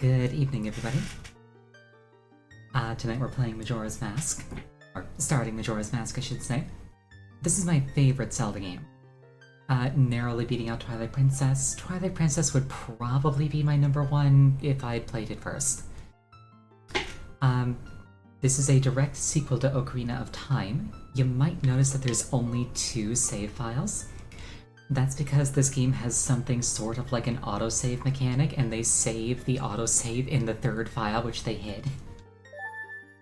Good evening, everybody. Tonight we're playing Majora's Mask. Or starting Majora's Mask, I should say. This is my favorite Zelda game. Narrowly beating out Twilight Princess. Twilight Princess would probably be my number one if I played it first. This is a direct sequel to Ocarina of Time. You might notice that there's only 2 save files. That's because this game has something sort of like an autosave mechanic, and they save the autosave in the 3rd file, which they hid.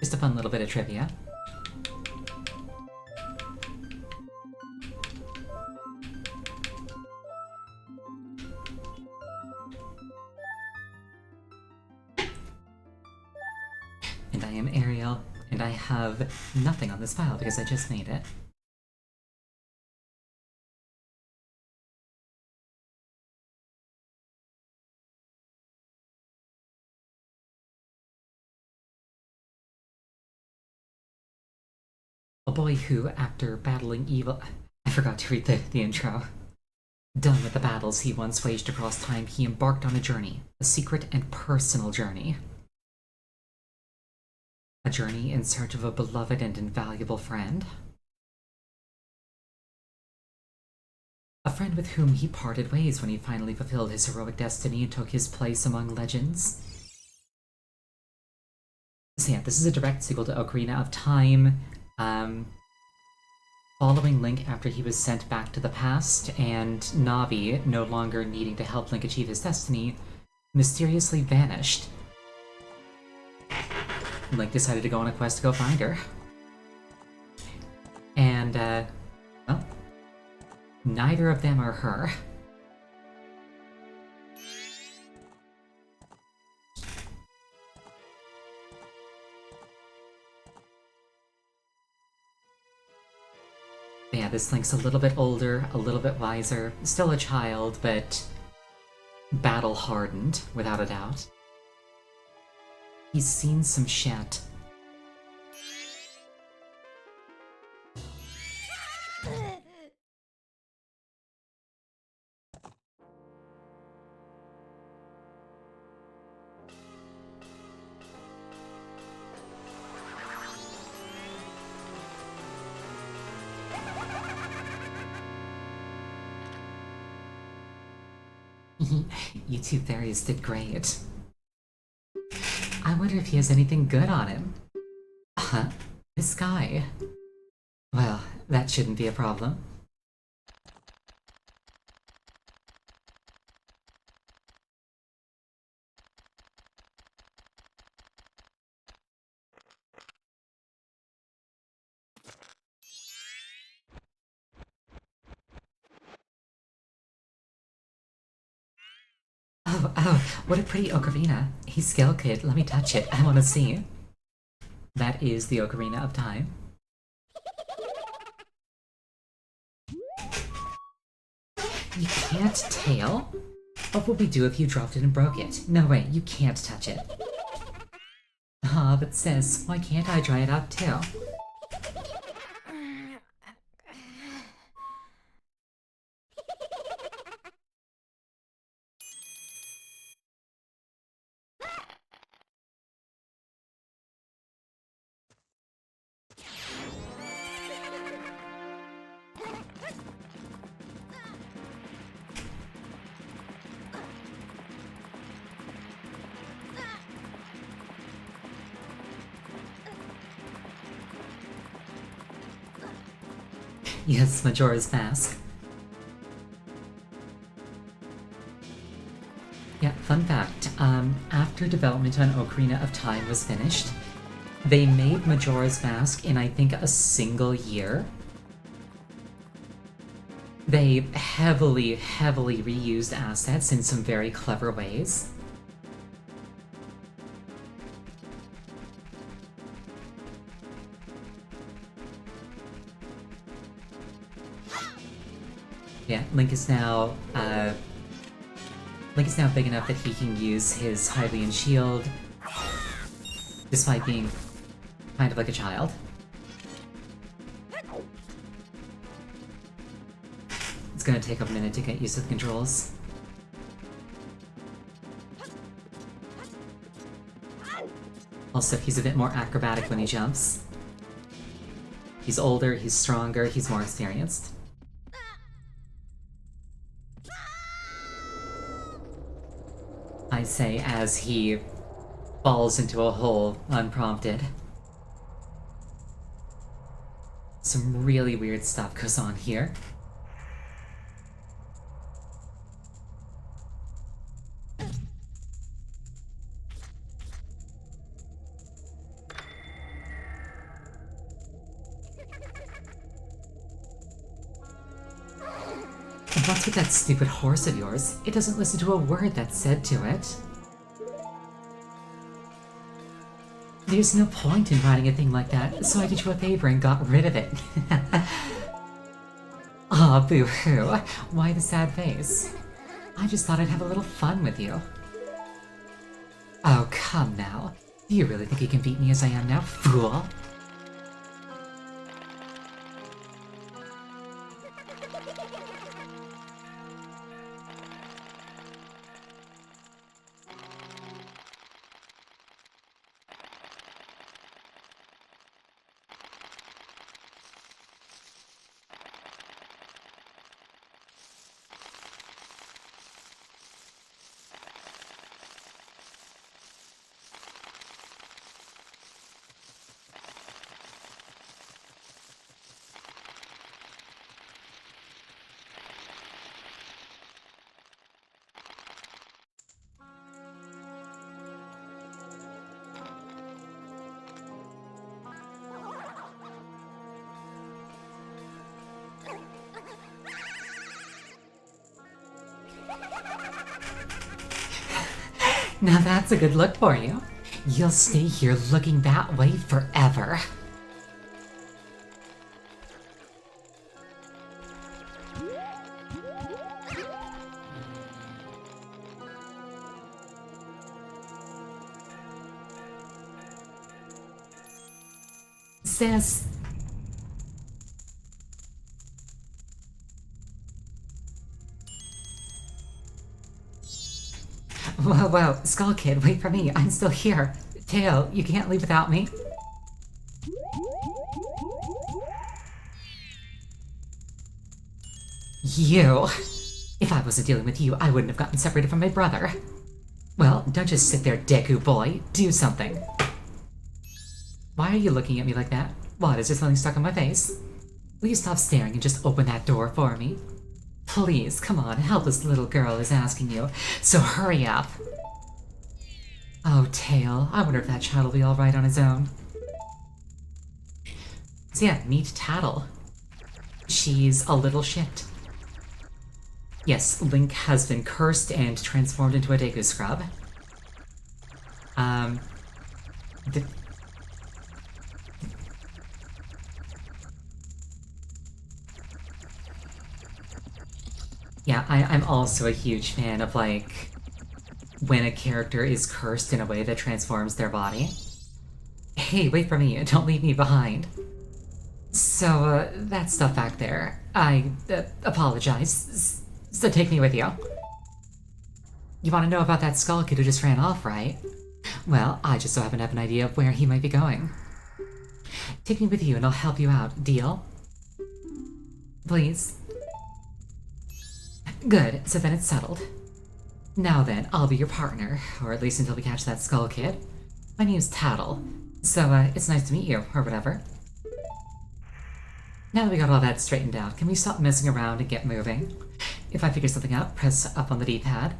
Just a fun little bit of trivia. And I am Ariel, and I have nothing on this file because I just made it. A boy who, after battling evil... I forgot to read the intro. Done with the battles he once waged across time, he embarked on a journey. A secret and personal journey. A journey in search of a beloved and invaluable friend. A friend with whom he parted ways when he finally fulfilled his heroic destiny and took his place among legends. So yeah, this is a direct sequel to Ocarina of Time. Following Link after he was sent back to the past, and Navi, no longer needing to help Link achieve his destiny, mysteriously vanished. Link decided to go on a quest to go find her. And, well, neither of them are her. Yeah, this Link's a little bit older, a little bit wiser, still a child, but battle-hardened, without a doubt. He's seen some shit. You two fairies did great. I wonder if he has anything good on him. Huh? This guy. Well, that shouldn't be a problem. Oh, what a pretty ocarina. Hey, Scale Kid, let me touch it. I want to see. That is the Ocarina of Time. You can't tail? What would we do if you dropped it and broke it? No way, you can't touch it. Aw, but sis, why can't I try it out too? Yes, Majora's Mask. Yeah, fun fact. After development on Ocarina of Time was finished, they made Majora's Mask in, I think, a single year. They heavily reused assets in some very clever ways. Yeah, Link is now big enough that he can use his Hylian shield, despite being kind of like a child. It's gonna take a minute to get used to the controls. Also, he's a bit more acrobatic when he jumps. He's older, he's stronger, he's more experienced. I say as he falls into a hole unprompted. Some really weird stuff goes on here. And what's with that stupid horse of yours? It doesn't listen to a word that's said to it. There's no point in riding a thing like that, so I did you a favor and got rid of it. Aw, boo-hoo. Why the sad face? I just thought I'd have a little fun with you. Oh, come now. Do you really think you can beat me as I am now, fool? Now that's a good look for you. You'll stay here looking that way forever. Sis. Whoa, whoa, Skull Kid, wait for me, I'm still here. Tail, you can't leave without me. You! If I wasn't dealing with you, I wouldn't have gotten separated from my brother. Well, don't just sit there, Deku boy. Do something. Why are you looking at me like that? What, is there something stuck on my face? Will you stop staring and just open that door for me? Please, come on, a helpless little girl is asking you, so hurry up. Oh, Tail, I wonder if that child will be alright on his own. So yeah, meet Tattle. She's a little shit. Yes, Link has been cursed and transformed into a Deku Scrub. Yeah, I'm also a huge fan of, like, when a character is cursed in a way that transforms their body. Hey, wait for me, don't leave me behind. So, that stuff back there, I apologize. So take me with you. You want to know about that Skull Kid who just ran off, right? Well, I just so happen to have an idea of where he might be going. Take me with you and I'll help you out, deal? Please? Good, so then it's settled. Now then, I'll be your partner, or at least until we catch that Skull Kid. My name's Tattle, so it's nice to meet you, or whatever. Now that we got all that straightened out, can we stop messing around and get moving? If I figure something out, press up on the D-pad,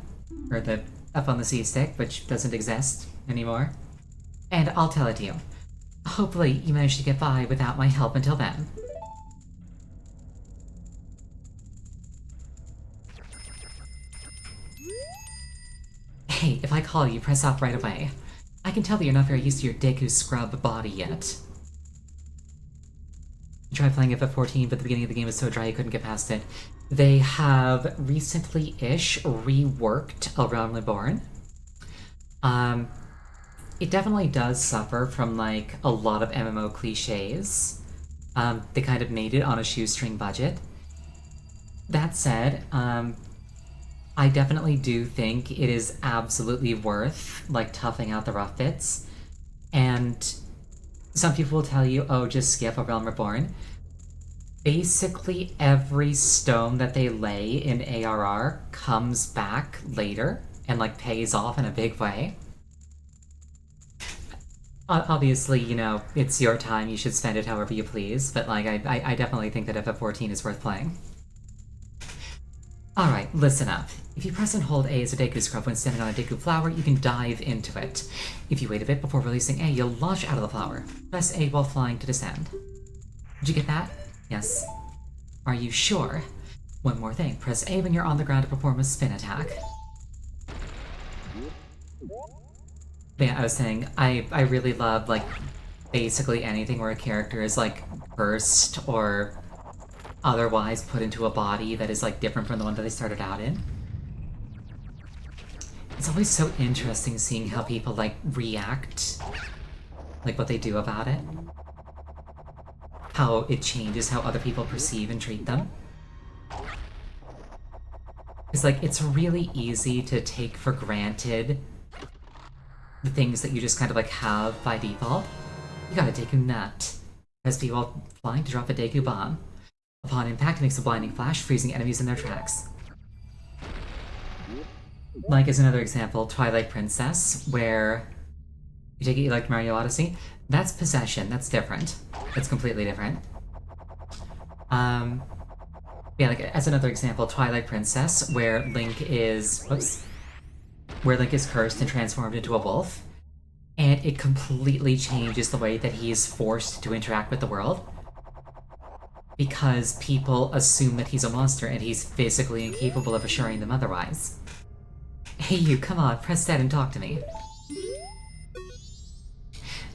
or the up on the C-stick, which doesn't exist anymore, and I'll tell it to you. Hopefully you manage to get by without my help until then. Hey, if I call you, press up right away. I can tell that you're not very used to your Deku Scrub body yet. I tried playing FF14, but the beginning of the game was so dry you couldn't get past it. They have recently-ish reworked A Realm Reborn. It definitely does suffer from, like, a lot of MMO cliches. They kind of made it on a shoestring budget. That said, I definitely do think it is absolutely worth, like, toughing out the rough bits. And some people will tell you, oh, just skip A Realm Reborn. Basically, every stone that they lay in ARR comes back later and, like, pays off in a big way. Obviously, you know, it's your time, you should spend it however you please, but, like, I definitely think that FF14 is worth playing. Alright, listen up. If you press and hold A as a Deku Scrub when standing on a Deku flower, you can dive into it. If you wait a bit before releasing A, you'll launch out of the flower. Press A while flying to descend. Did you get that? Yes. Are you sure? One more thing, press A when you're on the ground to perform a spin attack. But yeah, I was saying, I really love, like, basically anything where a character is, like, cursed or otherwise put into a body that is, like, different from the one that they started out in. It's always so interesting seeing how people, like, react, like, what they do about it. How it changes how other people perceive and treat them. It's like, it's really easy to take for granted the things that you just kind of, like, have by default. You got a Deku Nut. Press B while flying to drop a Deku Bomb. Upon impact, it makes a blinding flash, freezing enemies in their tracks. Like, as another example, Twilight Princess, where you take it like Mario Odyssey. That's possession, that's different. That's completely different. Yeah, like, as another example, Twilight Princess, where Link is... Whoops. Where Link is cursed and transformed into a wolf, and it completely changes the way that he is forced to interact with the world. Because people assume that he's a monster and he's physically incapable of assuring them otherwise. Hey you, come on, press that and talk to me.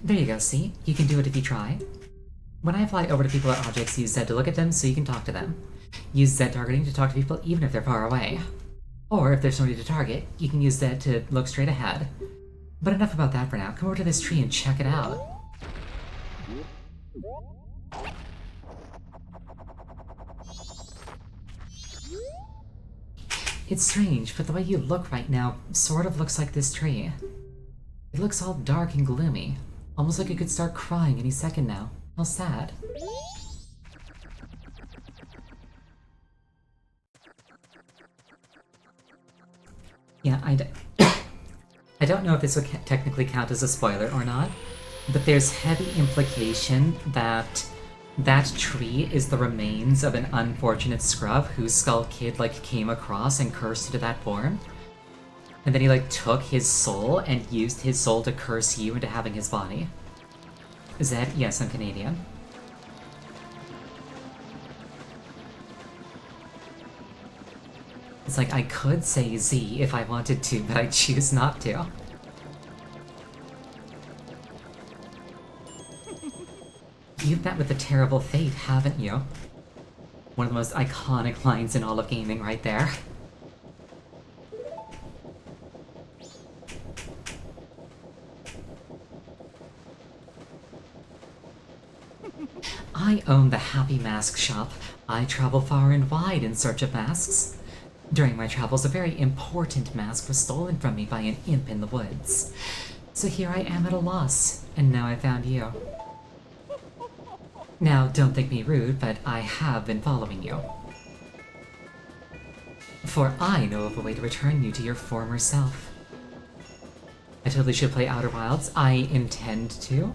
There you go, see? You can do it if you try. When I fly over to people or objects, use Z to look at them so you can talk to them. Use Z targeting to talk to people even if they're far away. Or if there's somebody to target, you can use Z to look straight ahead. But enough about that for now. Come over to this tree and check it out. It's strange, but the way you look right now sort of looks like this tree. It looks all dark and gloomy. Almost like you could start crying any second now. How sad. Yeah, I don't know if this would technically count as a spoiler or not, but there's heavy implication that that tree is the remains of an unfortunate scrub whose Skull Kid, like, came across and cursed into that form. And then he, like, took his soul and used his soul to curse you into having his body. Zed? Yes, I'm Canadian. It's like, I could say Z if I wanted to, but I choose not to. You've met with a terrible fate, haven't you? One of the most iconic lines in all of gaming right there. I own the Happy Mask Shop. I travel far and wide in search of masks. During my travels, a very important mask was stolen from me by an imp in the woods. So here I am at a loss, and now I found you. Now, don't think me rude, but I have been following you. For I know of a way to return you to your former self. I totally should play Outer Wilds. I intend to.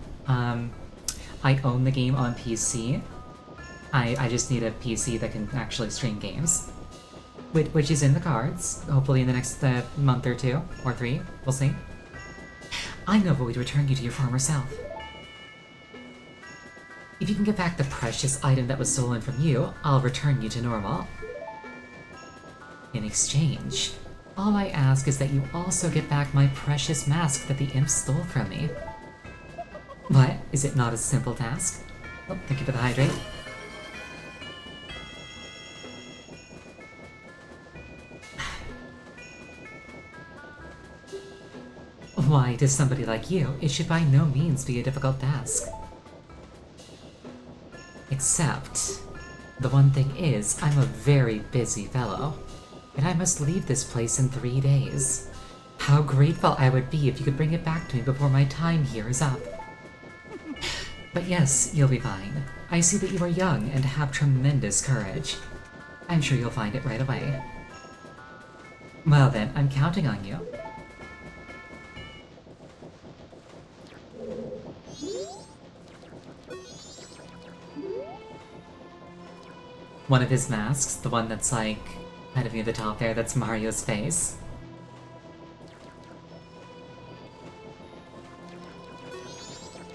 I own the game on PC. I just need a PC that can actually stream games. Which is in the cards, hopefully in the next month or 2, or 3, we'll see. I know of a way to return you to your former self. If you can get back the precious item that was stolen from you, I'll return you to normal. In exchange, all I ask is that you also get back my precious mask that the imp stole from me. What? Is it not a simple task? Oh, thank you for the hydrate. Why, to somebody like you, it should by no means be a difficult task. Except, the one thing is, I'm a very busy fellow, and I must leave this place in 3 days. How grateful I would be if you could bring it back to me before my time here is up. But yes, you'll be fine. I see that you are young and have tremendous courage. I'm sure you'll find it right away. Well then, I'm counting on you. One of his masks, the one that's like, kind of near the top there, that's Mario's face.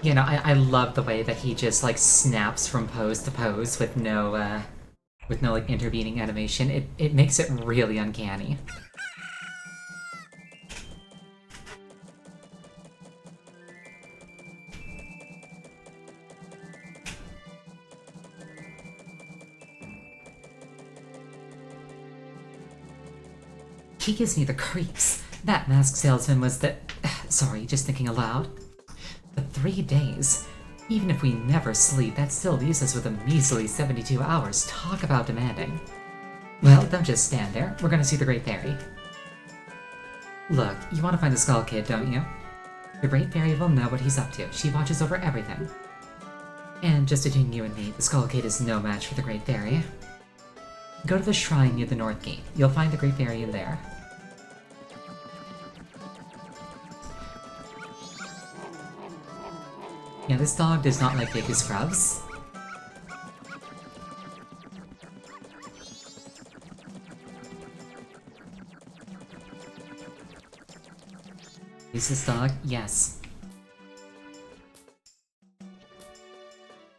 You know, I love the way that he just like snaps from pose to pose with no like intervening animation. It makes it really uncanny. He gives me the creeps. That mask salesman was the... Sorry, just thinking aloud. The 3 days. Even if we never sleep, that still leaves us with a measly 72 hours. Talk about demanding. Well, don't just stand there. We're gonna see the Great Fairy. Look, you want to find the Skull Kid, don't you? The Great Fairy will know what he's up to. She watches over everything. And just between you and me, the Skull Kid is no match for the Great Fairy. Go to the shrine near the North Gate. You'll find the Great Fairy in there. Yeah, this dog does not like baby scrubs. Is this dog? Yes.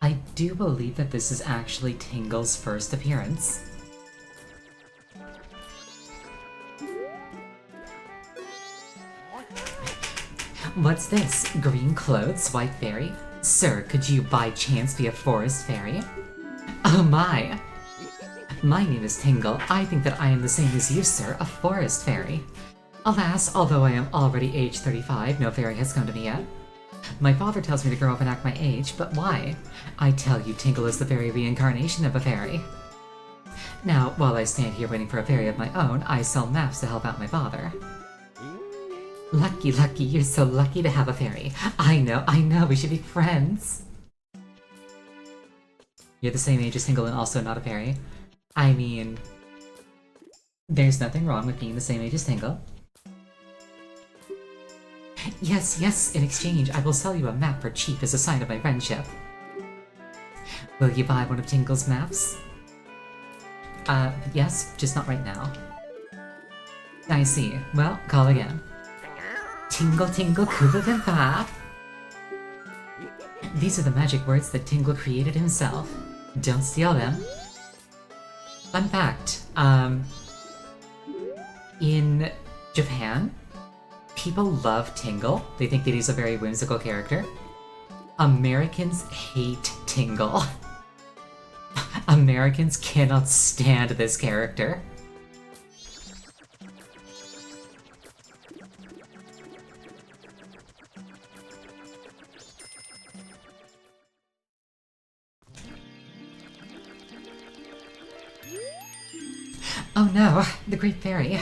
I do believe that this is actually Tingle's first appearance. What's this? Green clothes, white fairy? Sir, could you by chance be a forest fairy? Oh my! My name is Tingle. I think that I am the same as you, sir, a forest fairy. Alas, although I am already age 35, no fairy has come to me yet. My father tells me to grow up and act my age, but why? I tell you, Tingle is the very reincarnation of a fairy. Now, while I stand here waiting for a fairy of my own, I sell maps to help out my father. Lucky, lucky, you're so lucky to have a fairy. I know, we should be friends. You're the same age as Tingle and also not a fairy. I mean, there's nothing wrong with being the same age as Tingle. Yes, yes, in exchange, I will sell you a map for cheap as a sign of my friendship. Will you buy one of Tingle's maps? Yes, just not right now. I see. Well, call again. Tingle, tingle, Koopa. These are the magic words that Tingle created himself. Don't steal them. Fun fact, in Japan, people love Tingle. They think that he's a very whimsical character. Americans hate Tingle. Americans cannot stand this character. Oh no, the Great Fairy.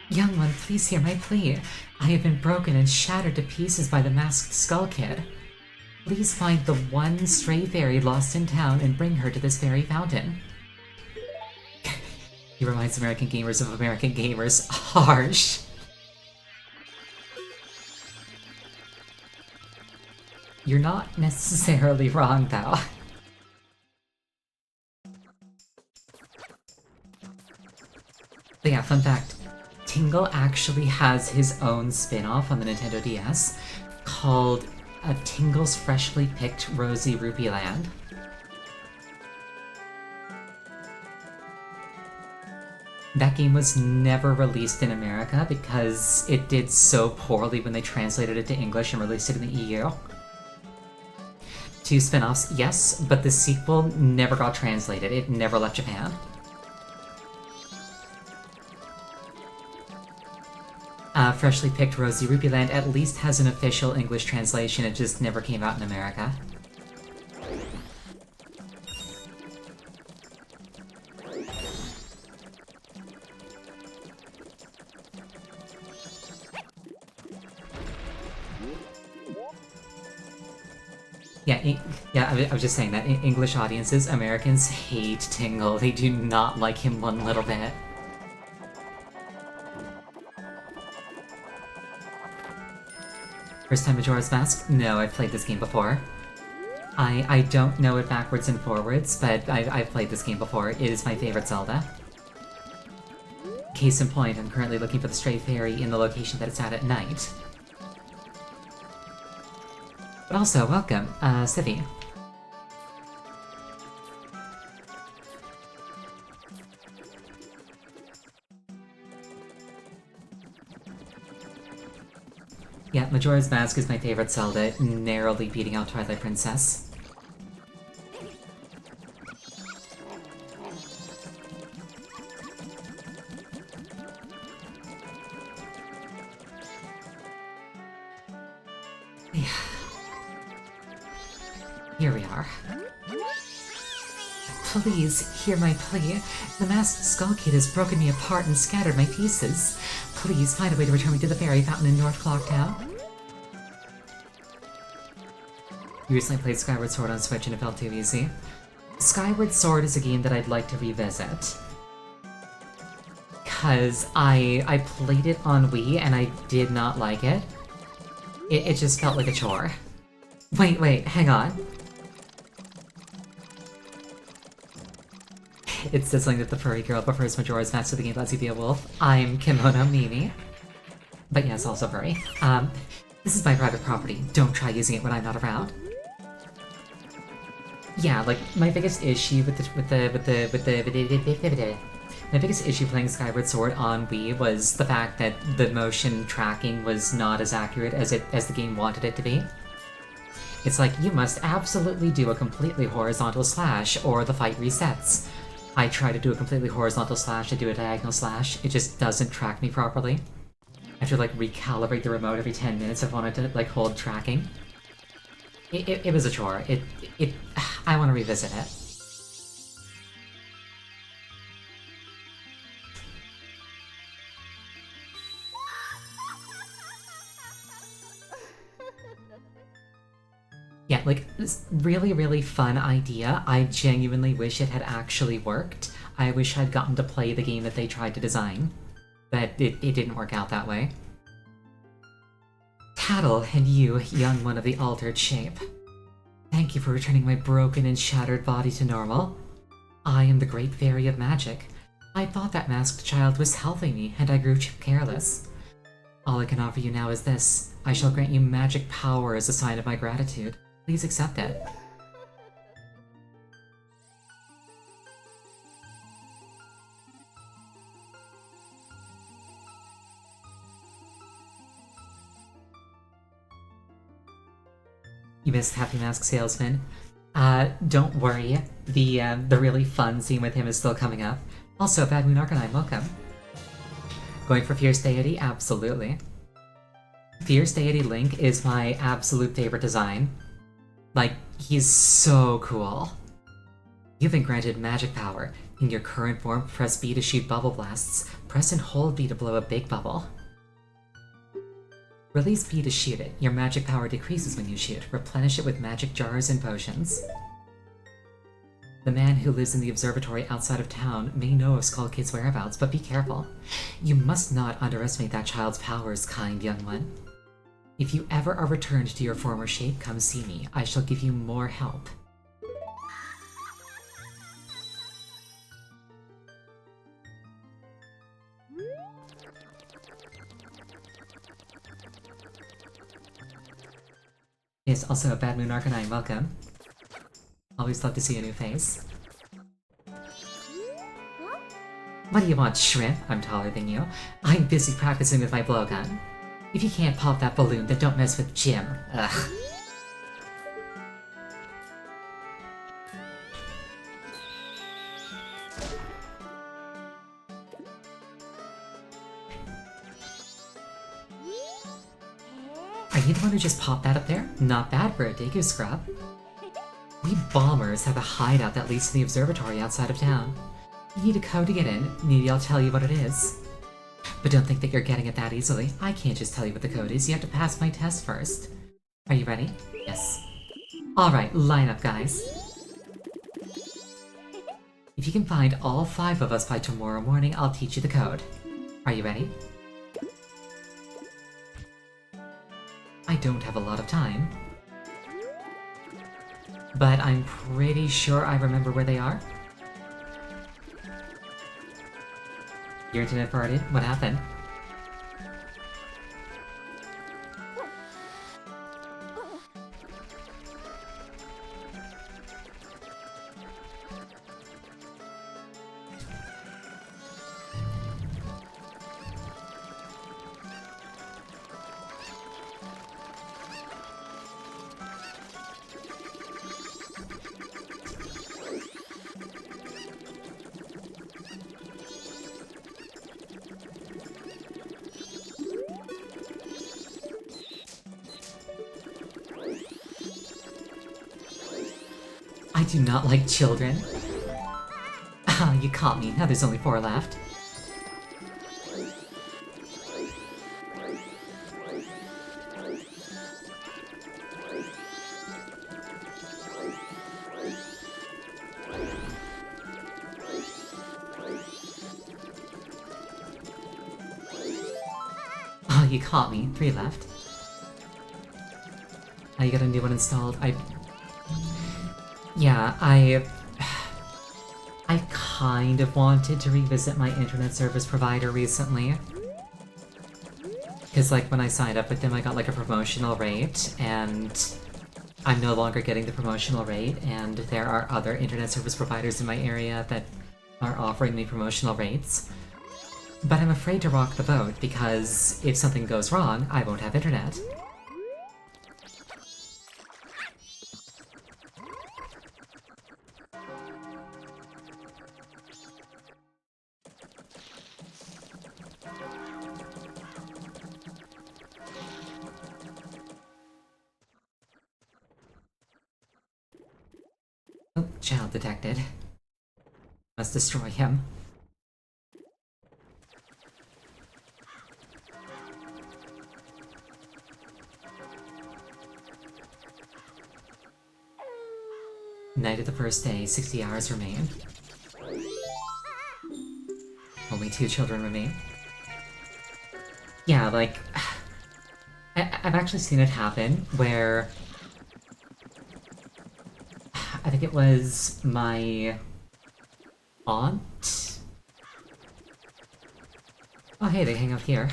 Young one, please hear my plea. I have been broken and shattered to pieces by the masked Skull Kid. Please find the one stray fairy lost in town and bring her to this fairy fountain. He reminds American gamers of American gamers. Harsh. You're not necessarily wrong, though. But yeah, fun fact. Tingle actually has his own spin-off on the Nintendo DS called Tingle's Freshly Picked Rosy Rupee Land. That game was never released in America because it did so poorly when they translated it to English and released it in the EU. 2 spin-offs, yes, but the sequel never got translated. It never left Japan. Freshly Picked Rosy Rupee Land at least has an official English translation, it just never came out in America. I was just saying that English audiences, Americans hate Tingle. They do not like him one little bit. First time Majora's Mask? No, I've played this game before. I don't know it backwards and forwards, but I've played this game before. It is my favorite Zelda. Case in point, I'm currently looking for the stray fairy in the location that it's at night. But also, welcome, Civi. Yeah, Majora's Mask is my favorite Zelda, narrowly beating out Twilight Princess. Here we are. Please, hear my plea. The masked Skull Kid has broken me apart and scattered my pieces. Please, find a way to return me to the Fairy Fountain in North Clocktown. You recently played Skyward Sword on Switch and it felt too easy. Skyward Sword is a game that I'd like to revisit. Cause I played it on Wii and I did not like it. It just felt like a chore. Wait, hang on. It's sizzling that the furry girl prefers Majora's Mask to the game lets you be a wolf. I'm Kimono Mimi. But yes, also furry. This is my private property. Don't try using it when I'm not around. Yeah, like, my biggest issue my biggest issue playing Skyward Sword on Wii was the fact that the motion tracking was not as accurate as the game wanted it to be. It's like, you must absolutely do a completely horizontal slash, or the fight resets. I try to do a completely horizontal slash, to do a diagonal slash, it just doesn't track me properly. I have to, like, recalibrate the remote every 10 minutes if I wanted to, like, hold tracking. It was a chore. I want to revisit it. Yeah, like, this really, really fun idea. I genuinely wish it had actually worked. I wish I'd gotten to play the game that they tried to design. But it didn't work out that way. Tattle, and you, young one of the altered shape. Thank you for returning my broken and shattered body to normal. I am the Great Fairy of Magic. I thought that masked child was helping me, and I grew careless. All I can offer you now is this. I shall grant you magic power as a sign of my gratitude. Please accept it. You missed Happy Mask Salesman. Don't worry. The really fun scene with him is still coming up. Also, Bad Moon Arcanine, welcome. Going for Fierce Deity? Absolutely. Fierce Deity Link is my absolute favorite design. Like, he's so cool. You've been granted magic power. In your current form, press B to shoot bubble blasts. Press and hold B to blow a big bubble. Release B to shoot it. Your magic power decreases when you shoot. Replenish it with magic jars and potions. The man who lives in the observatory outside of town may know of Skull Kid's whereabouts, but be careful. You must not underestimate that child's powers, kind young one. If you ever are returned to your former shape, come see me. I shall give you more help. Yes, also Bad Moon Arcanine, welcome. Always love to see a new face. What do you want, shrimp? I'm taller than you. I'm busy practicing with my blowgun. If you can't pop that balloon, then don't mess with Jim. Ugh. Are you the one who just popped that up there? Not bad for a Deku scrub. We bombers have a hideout that leads to the observatory outside of town. You need a code to get in. Maybe I'll tell you what it is. But don't think that you're getting it that easily. I can't just tell you what the code is, you have to pass my test first. Are you ready? Yes. Alright, line up, guys. If you can find all 5 of us by tomorrow morning, I'll teach you the code. Are you ready? I don't have a lot of time. But I'm pretty sure I remember where they are. Your internet farted? What happened? I do not like children. Ah, you caught me. Now there's only 4 left. Ah, you caught me. 3 left. Oh, you got a new one installed. Yeah, I kind of wanted to revisit my internet service provider recently. Because, like, when I signed up with them, I got, like, a promotional rate, and I'm no longer getting the promotional rate, and there are other internet service providers in my area that are offering me promotional rates. But I'm afraid to rock the boat, because if something goes wrong, I won't have internet. Oh, child detected. Must destroy him. Night of the first day, 60 hours remain. Only 2 children remain. Yeah, like... I've actually seen it happen, where... I think it was my... aunt? Oh hey, they hang out here.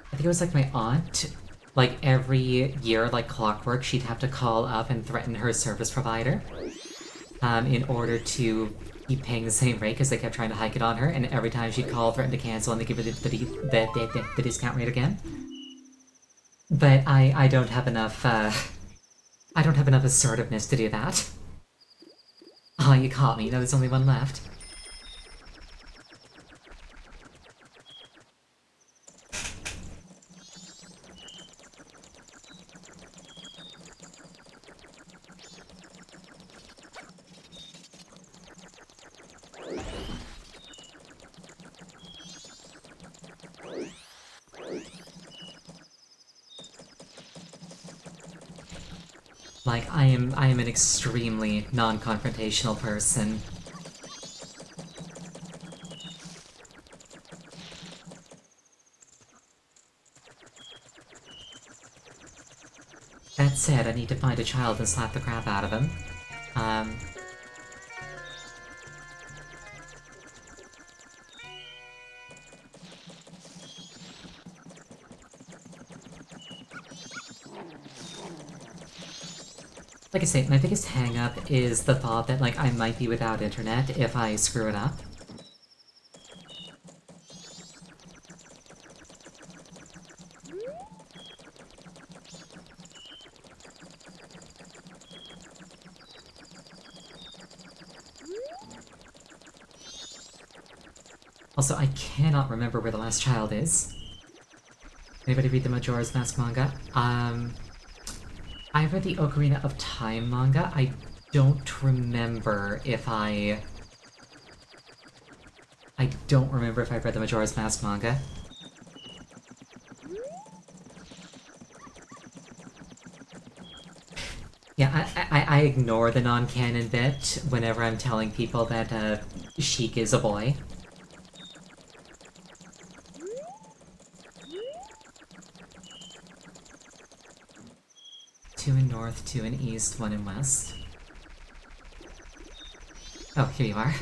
I think it was like my aunt. Like every year, like clockwork, she'd have to call up and threaten her service provider. In order to keep paying the same rate, because they kept trying to hike it on her, and every time she'd call, threaten to cancel, and they give her the discount rate again. But I don't have enough, I don't have enough assertiveness to do that. Ah, you caught me. Now there's only 1 left. Like, I am an extremely non-confrontational person. That said, I need to find a child and slap the crap out of him. Like I say, my biggest hang-up is the thought that, like, I might be without internet if I screw it up. Also, I cannot remember where the last child is. Anybody read the Majora's Mask manga? I read the Ocarina of Time manga. I don't remember if I I don't remember if I've read the Majora's Mask manga. Yeah, I ignore the non-canon bit whenever I'm telling people that, Sheik is a boy. Two in north, two in east, one in west. Oh, here you are.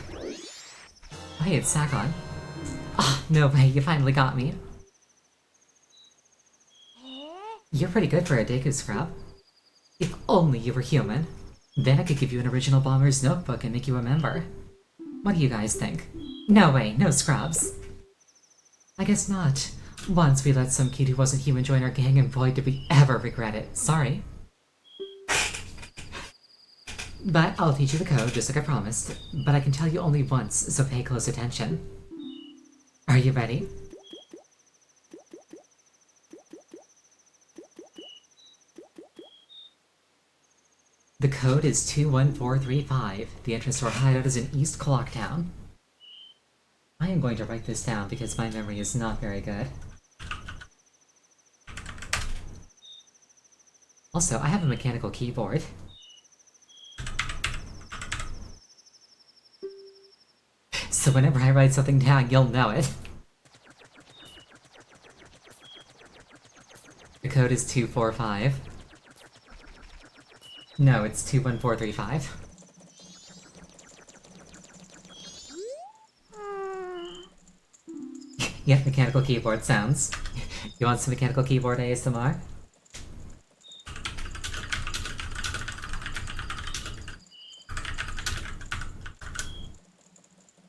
Oh, hey, it's Sakon. Ah, no way, you finally got me. You're pretty good for a Deku scrub. If only you were human. Then I could give you an original Bomber's notebook and make you a member. What do you guys think? No way, no scrubs. I guess not. Once we let some kid who wasn't human join our gang, and boy did we ever regret it. Sorry. But I'll teach you the code, just like I promised. But I can tell you only once, so pay close attention. Are you ready? The code is 21435. The entrance to our hideout is in East Clocktown. I am going to write this down because my memory is not very good. Also, I have a mechanical keyboard. So whenever I write something down, you'll know it. The code is 245. No, it's 21435. Yep, mechanical keyboard sounds. You want some mechanical keyboard ASMR?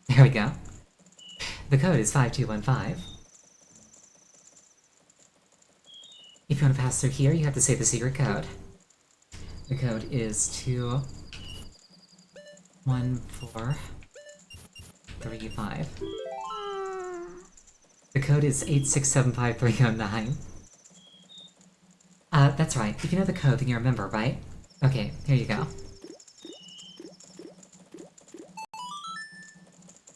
There we go. The code is 5215. If you want to pass through here, you have to say the secret code. The code is 21435. The code is 8675309. That's right. If you know the code, then you remember, right? Okay, here you go.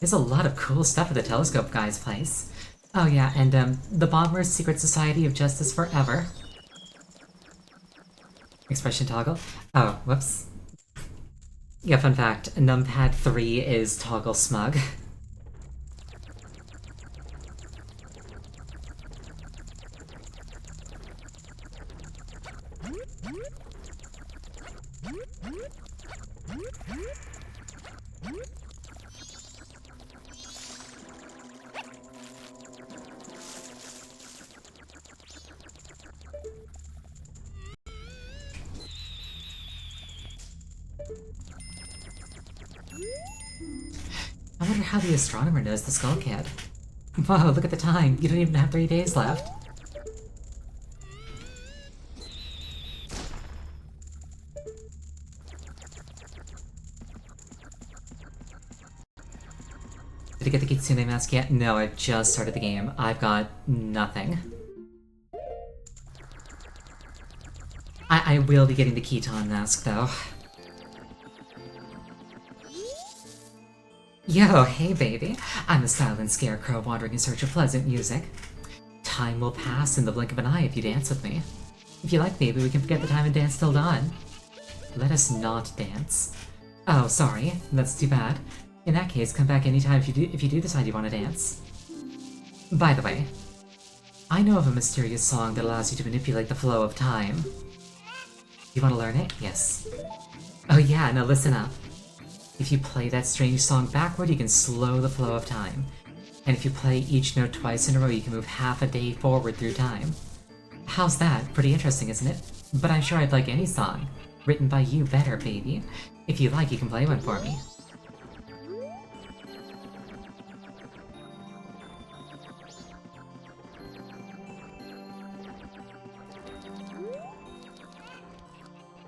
There's a lot of cool stuff at the Telescope Guy's place. Oh yeah, and the Bomber's Secret Society of Justice Forever. Expression toggle. Oh, whoops. Yeah, fun fact, numpad 3 is toggle smug. I wonder how the astronomer knows the Skull Kid. Whoa, look at the time. You don't even have 3 days left. Did I get the Kitsune mask yet? No, I've just started the game. I've got nothing. I will be getting the Keaton mask, though. Yo, hey baby. I'm a silent scarecrow wandering in search of pleasant music. Time will pass in the blink of an eye if you dance with me. If you like, maybe we can forget the time and dance till dawn. Let us not dance. Oh, sorry. That's too bad. In that case, come back anytime if you do decide you want to dance. By the way, I know of a mysterious song that allows you to manipulate the flow of time. You want to learn it? Yes. Oh yeah, now listen up. If you play that strange song backward, you can slow the flow of time. And if you play each note twice in a row, you can move half a day forward through time. How's that? Pretty interesting, isn't it? But I'm sure I'd like any song. Written by you better, baby. If you like, you can play one for me.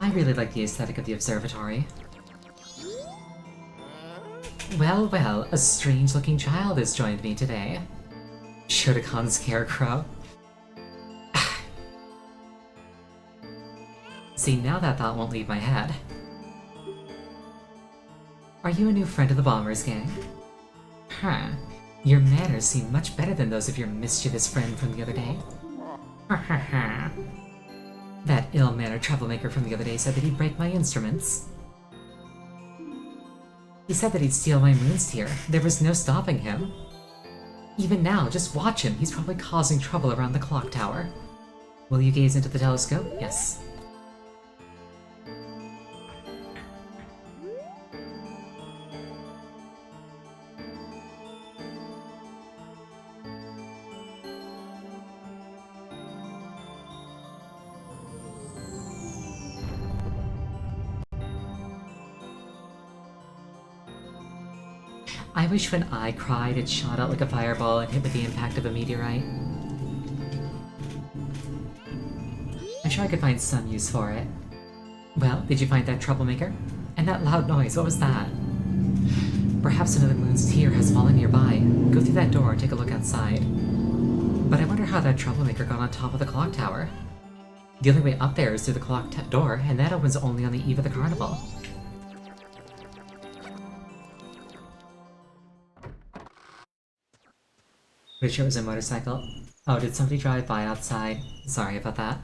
I really like the aesthetic of the observatory. Well, well, a strange-looking child has joined me today. Shotokan Scarecrow. See, now that thought won't leave my head. Are you a new friend of the Bombers gang? Huh. Your manners seem much better than those of your mischievous friend from the other day. Ha ha ha. That ill-mannered troublemaker from the other day said that he'd break my instruments. He said that he'd steal my moon's tear. There was no stopping him. Even now, just watch him. He's probably causing trouble around the clock tower. Will you gaze into the telescope? Yes. I wish when I cried it shot out like a fireball and hit with the impact of a meteorite. I'm sure I could find some use for it. Well, did you find that troublemaker? And that loud noise, what was that? Perhaps another moon's tear has fallen nearby. Go through that door and take a look outside. But I wonder how that troublemaker got on top of the clock tower. The only way up there is through the clock door, and that opens only on the eve of the carnival. Pretty sure it was a motorcycle. Oh, did somebody drive by outside? Sorry about that.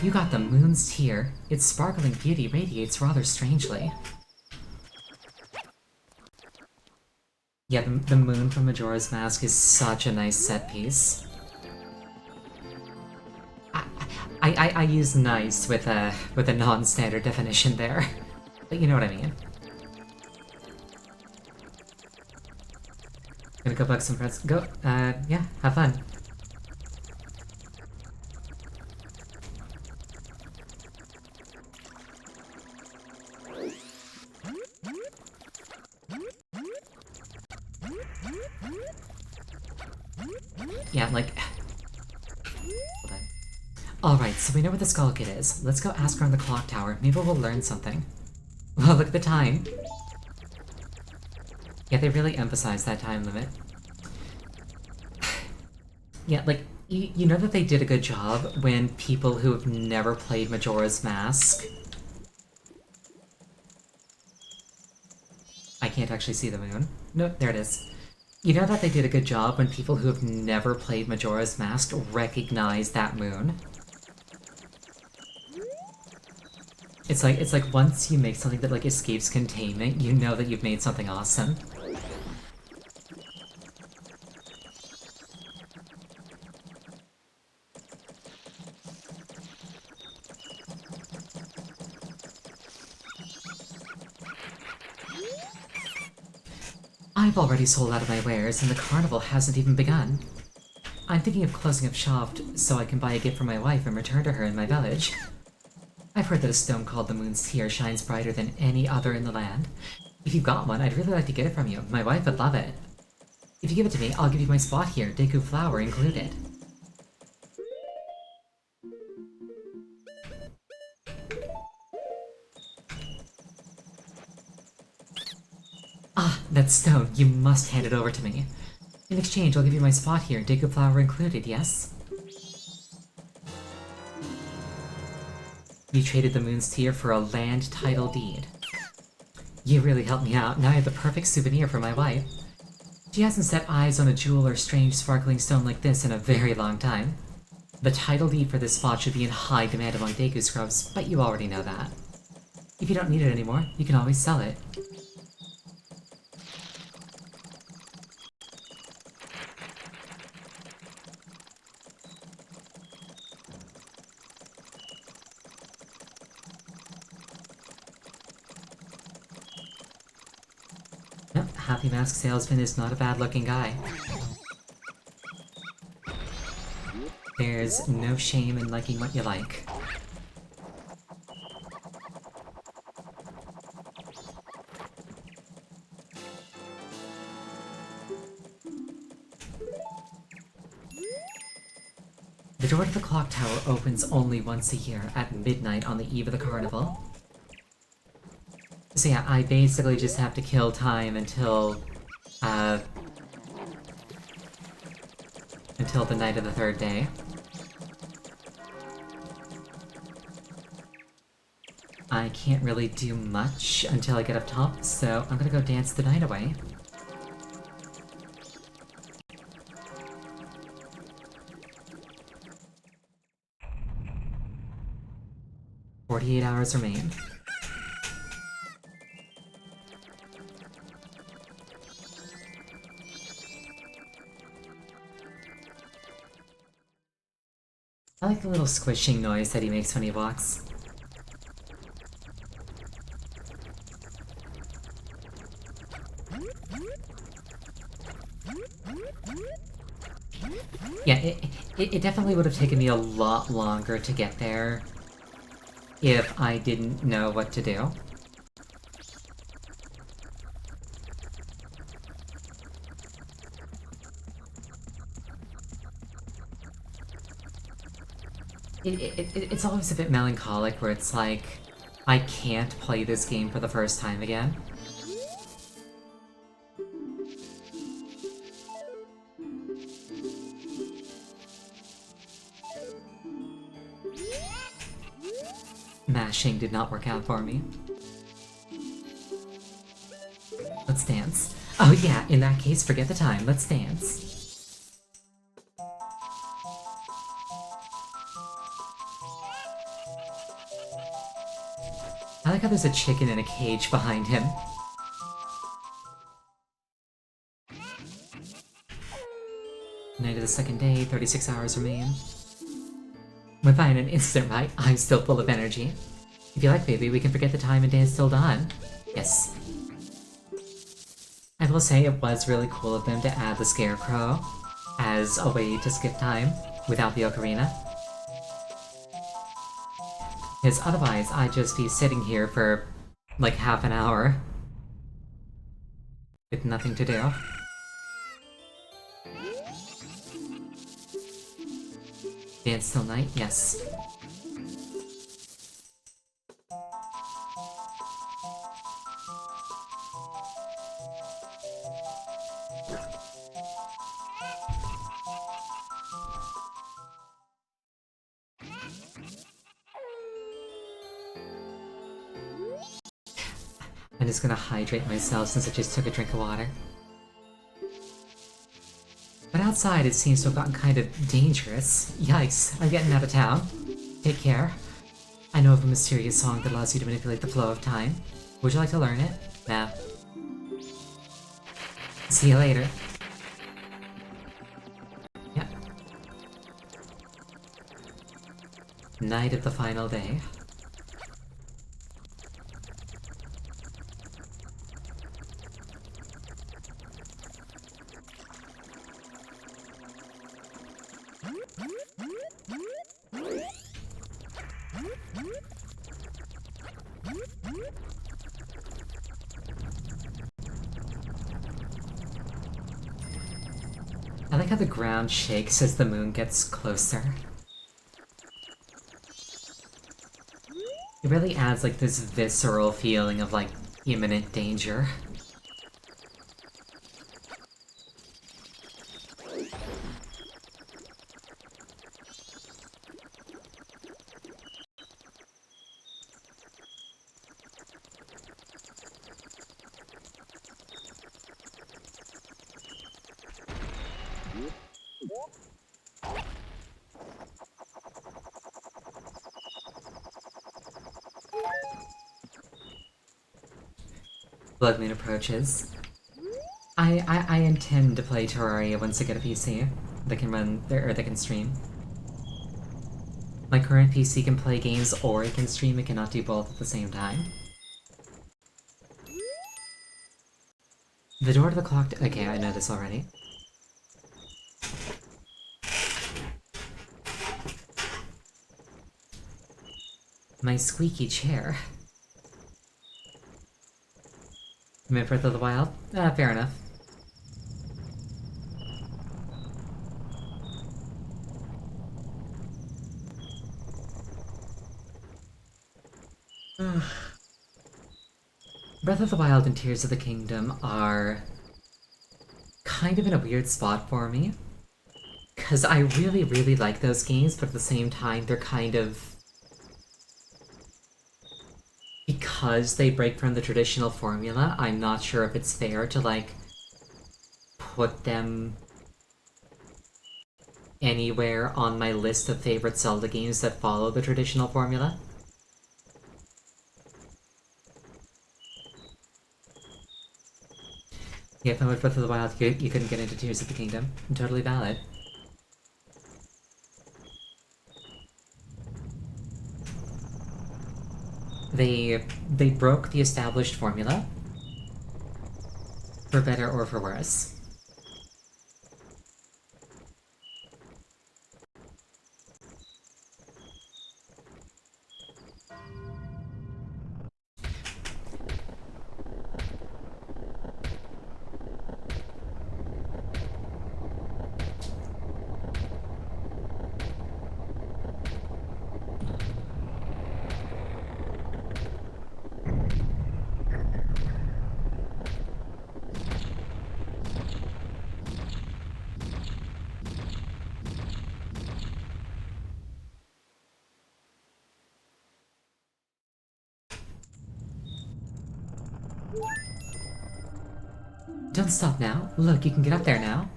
You got the moon's tear. Its sparkling beauty radiates rather strangely. Yeah, the moon from Majora's Mask is such a nice set piece. I use nice with a non-standard definition there, but you know what I mean. Gonna go bug some friends. Go, yeah, have fun. Yeah, like... Alright, so we know where the Skull Kid is. Let's go ask her on the clock tower. Maybe we'll learn something. Well, look at the time. Yeah, they really emphasize that time limit. Yeah, like, you know that they did a good job when people who have never played Majora's Mask... I can't actually see the moon. No, there it is. You know that they did a good job when people who have never played Majora's Mask recognize that moon? It's like once you make something that like escapes containment, you know that you've made something awesome. I've already sold out of my wares, and the carnival hasn't even begun. I'm thinking of closing up shop so I can buy a gift for my wife and return to her in my village. I've heard that a stone called the Moon's Tear shines brighter than any other in the land. If you've got one, I'd really like to get it from you. My wife would love it. If you give it to me, I'll give you my spot here, Deku flower included. Ah, that stone. You must hand it over to me. In exchange, I'll give you my spot here, Deku flower included, yes? You traded the Moon's Tear for a land title deed. You really helped me out. Now I have the perfect souvenir for my wife. She hasn't set eyes on a jewel or strange sparkling stone like this in a very long time. The title deed for this spot should be in high demand among Deku scrubs, but you already know that. If you don't need it anymore, you can always sell it. Nope, Happy Mask Salesman is not a bad-looking guy. There's no shame in liking what you like. The door to the clock tower opens only once a year, at midnight on the eve of the carnival. So yeah, I basically just have to kill time until the night of the third day. I can't really do much until I get up top, so I'm gonna go dance the night away. "48 hours remain." I like the little squishing noise that he makes when he walks. Yeah, it definitely would have taken me a lot longer to get there if I didn't know what to do. It's always a bit melancholic where it's like, I can't play this game for the first time again. Mashing did not work out for me. Let's dance. Oh yeah, in that case, forget the time, let's dance. I like how there's a chicken in a cage behind him. Night of the second day, 36 hours remain. We're fine an instant, right? I'm still full of energy. If you like, baby, we can forget the time and dance till dawn. Yes. I will say it was really cool of them to add the scarecrow as a way to skip time without the ocarina. Because otherwise, I'd just be sitting here for like half an hour with nothing to do. Dance till night? Yes. I'm just gonna hydrate myself since I just took a drink of water. But outside it seems to have gotten kind of dangerous. Yikes, I'm getting out of town. Take care. I know of a mysterious song that allows you to manipulate the flow of time. Would you like to learn it? Nah. See you later. Yep. Night of the final day. I like how the ground shakes as the moon gets closer. It really adds like this visceral feeling of like imminent danger. Blood Moon approaches. I intend to play Terraria once I get a PC that can run or that can stream. My current PC can play games or it can stream, it cannot do both at the same time. The door to the clock. Okay, I know this already. My squeaky chair. You meant Breath of the Wild? Fair enough. Breath of the Wild and Tears of the Kingdom are kind of in a weird spot for me. Because I really, really like those games, but at the same time, they're kind of because they break from the traditional formula, I'm not sure if it's fair to, like, put them anywhere on my list of favorite Zelda games that follow the traditional formula. Yeah, if I went Breath of the Wild, you couldn't get into Tears of the Kingdom. Totally valid. They broke the established formula, for better or for worse. Don't stop now. Look, you can get up there now.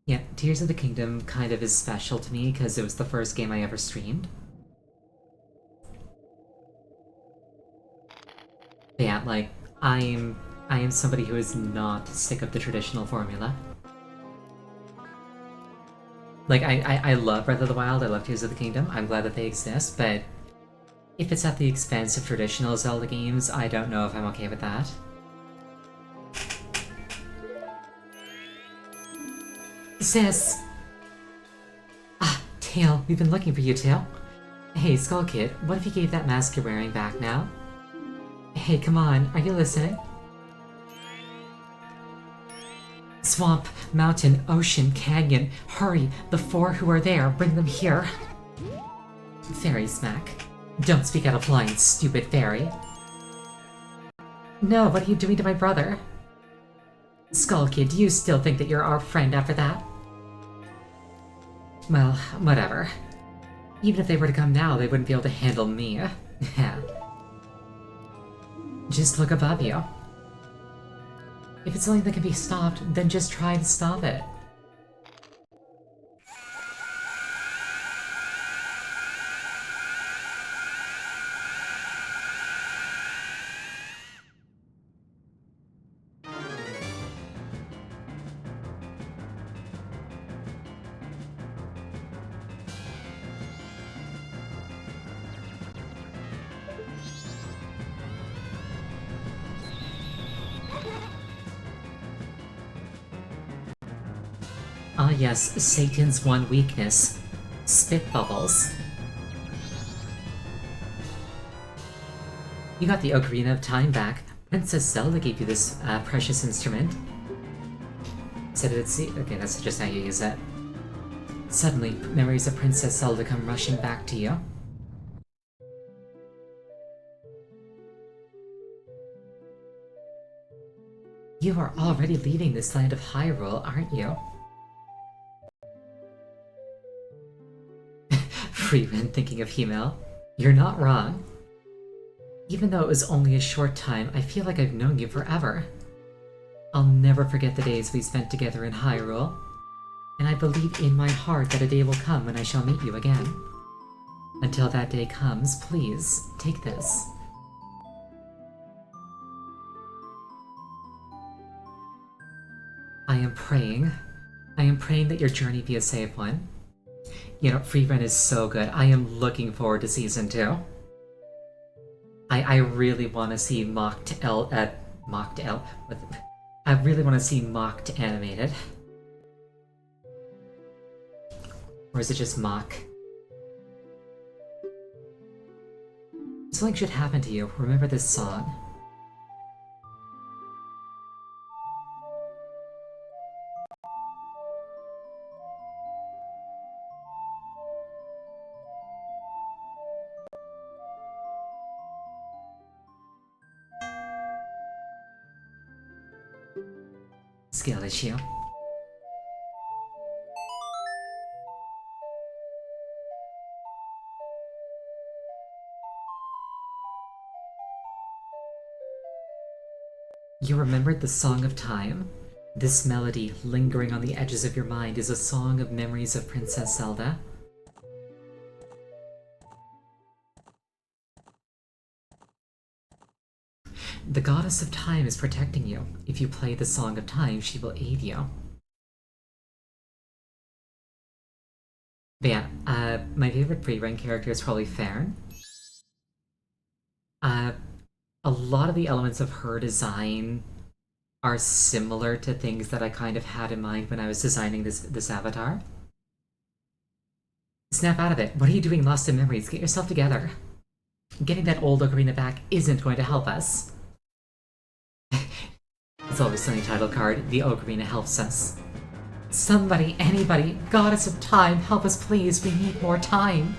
Yeah, Tears of the Kingdom kind of is special to me because it was the first game I ever streamed. But yeah, like, I am somebody who is not sick of the traditional formula. Like, I love Breath of the Wild, I love Tears of the Kingdom, I'm glad that they exist, but if it's at the expense of traditional Zelda games, I don't know if I'm okay with that. Sis! Ah, Tail, we've been looking for you, Tail. Hey, Skull Kid, what if you gave that mask you're wearing back now? Hey, come on, are you listening? Swamp, mountain, ocean, canyon. Hurry, the four who are there, bring them here. Fairy smack. Don't speak out of line, stupid fairy. No, what are you doing to my brother? Skull Kid, do you still think that you're our friend after that? Well, whatever. Even if they were to come now, they wouldn't be able to handle me. Just look above you. If it's something that can be stopped, then just try to stop it. Ah yes, Satan's one weakness. Spit bubbles. You got the Ocarina of Time back. Princess Zelda gave you this precious instrument. Said it see. Okay, that's just how you use it. Suddenly, memories of Princess Zelda come rushing back to you. You are already leaving this land of Hyrule, aren't you? Freeman thinking of Himel. You're not wrong. Even though it was only a short time, I feel like I've known you forever. I'll never forget the days we spent together in Hyrule, and I believe in my heart that a day will come when I shall meet you again. Until that day comes, please, take this. I am praying that your journey be a safe one. You know, Free Run is so good. I am looking forward to Season 2. I really want to see Mocked L... Mocked L... I really want to see Mocked animated. Or is it just Mock? Something should happen to you. Remember this song. Skill issue. You remembered the Song of Time? This melody, lingering on the edges of your mind, is a song of memories of Princess Zelda. The Goddess of Time is protecting you. If you play the Song of Time, she will aid you. But yeah, my favorite free-run character is probably Farron. A lot of the elements of her design are similar to things that I kind of had in mind when I was designing this avatar. Snap out of it. What are you doing lost in memories? Get yourself together. Getting that old ocarina back isn't going to help us. It's always sunny title card. The ocarina helps us. Somebody, anybody, Goddess of Time, help us please. We need more time.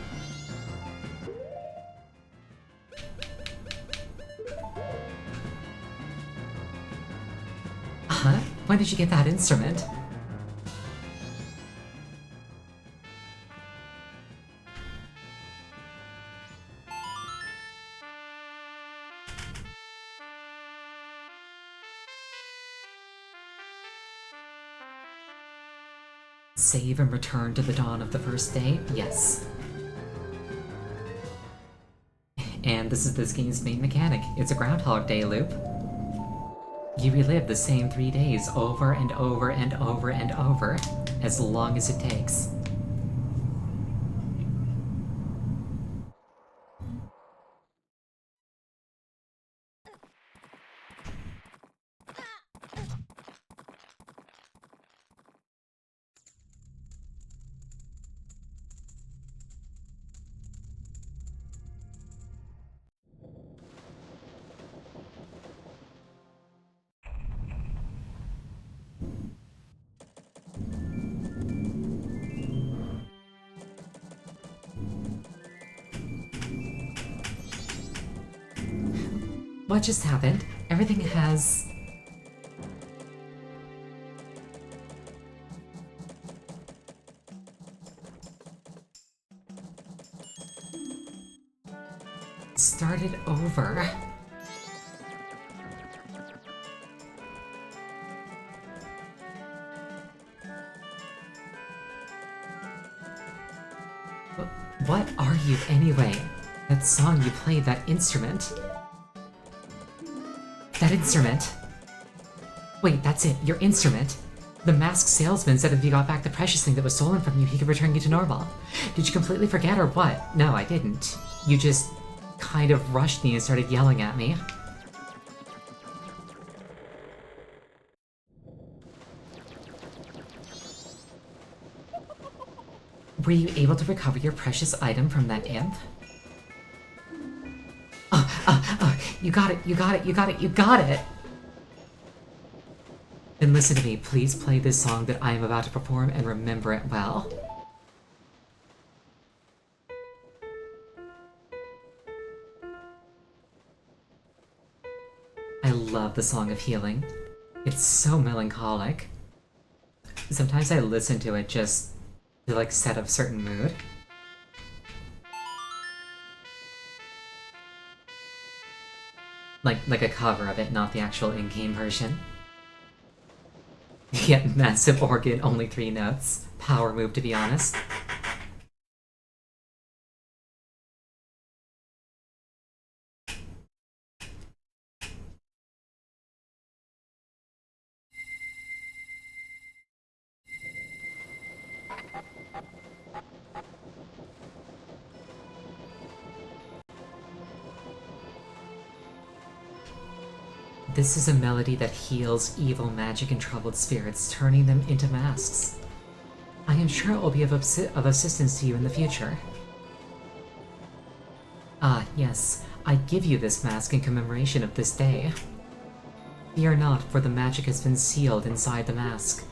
Huh? When did you get that instrument? Save and return to the dawn of the first day? Yes. And this is this game's main mechanic. It's a Groundhog Day loop. You relive the same 3 days over and over and over and over, as long as it takes. What just happened? Everything has... started over. What are you anyway? That song you played, that instrument. That instrument! Wait, that's it, your instrument? The masked salesman said if you got back the precious thing that was stolen from you, he could return you to normal. Did you completely forget or what? No, I didn't. You just kind of rushed me and started yelling at me. Were you able to recover your precious item from that imp? You got it, you got it, you got it, you got it! Then listen to me, please play this song that I am about to perform and remember it well. I love the Song of Healing. It's so melancholic. Sometimes I listen to it just to like set a certain mood. Like a cover of it, not the actual in-game version. Yeah, massive organ, only 3 notes. Power move, to be honest. This is a melody that heals evil magic and troubled spirits, turning them into masks. I am sure it will be of assistance to you in the future. Ah, yes, I give you this mask in commemoration of this day. Fear not, for the magic has been sealed inside the mask.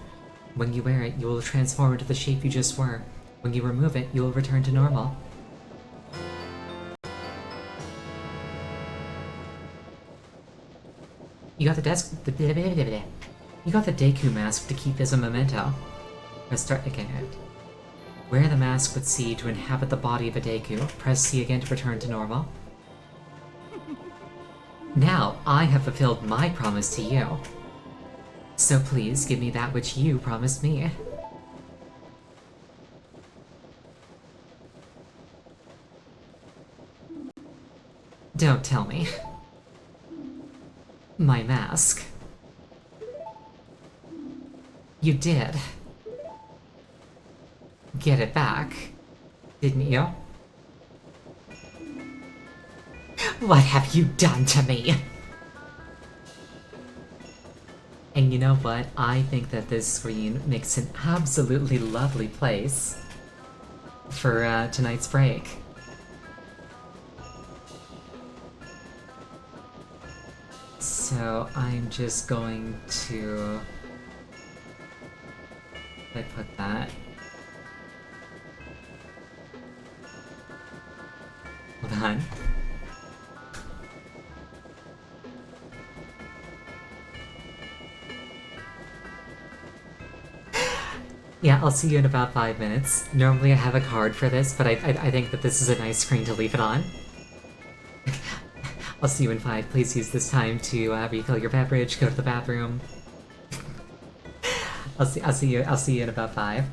When you wear it, you will transform into the shape you just were. When you remove it, you will return to normal. You got the You got the Deku mask to keep as a memento. Let's start again. Wear the mask with C to inhabit the body of a Deku. Press C again to return to normal. Now I have fulfilled my promise to you. So please give me that which you promised me. Don't tell me. My mask. You did. Get it back, didn't you? What have you done to me? And you know what? I think that this screen makes an absolutely lovely place for tonight's break. So I'm just going to... I put that... Hold on. Yeah, I'll see you in about 5 minutes. Normally I have a card for this, but I think that this is a nice screen to leave it on. I'll see you in 5. Please use this time to refill your beverage, go to the bathroom. I'll see you in about 5.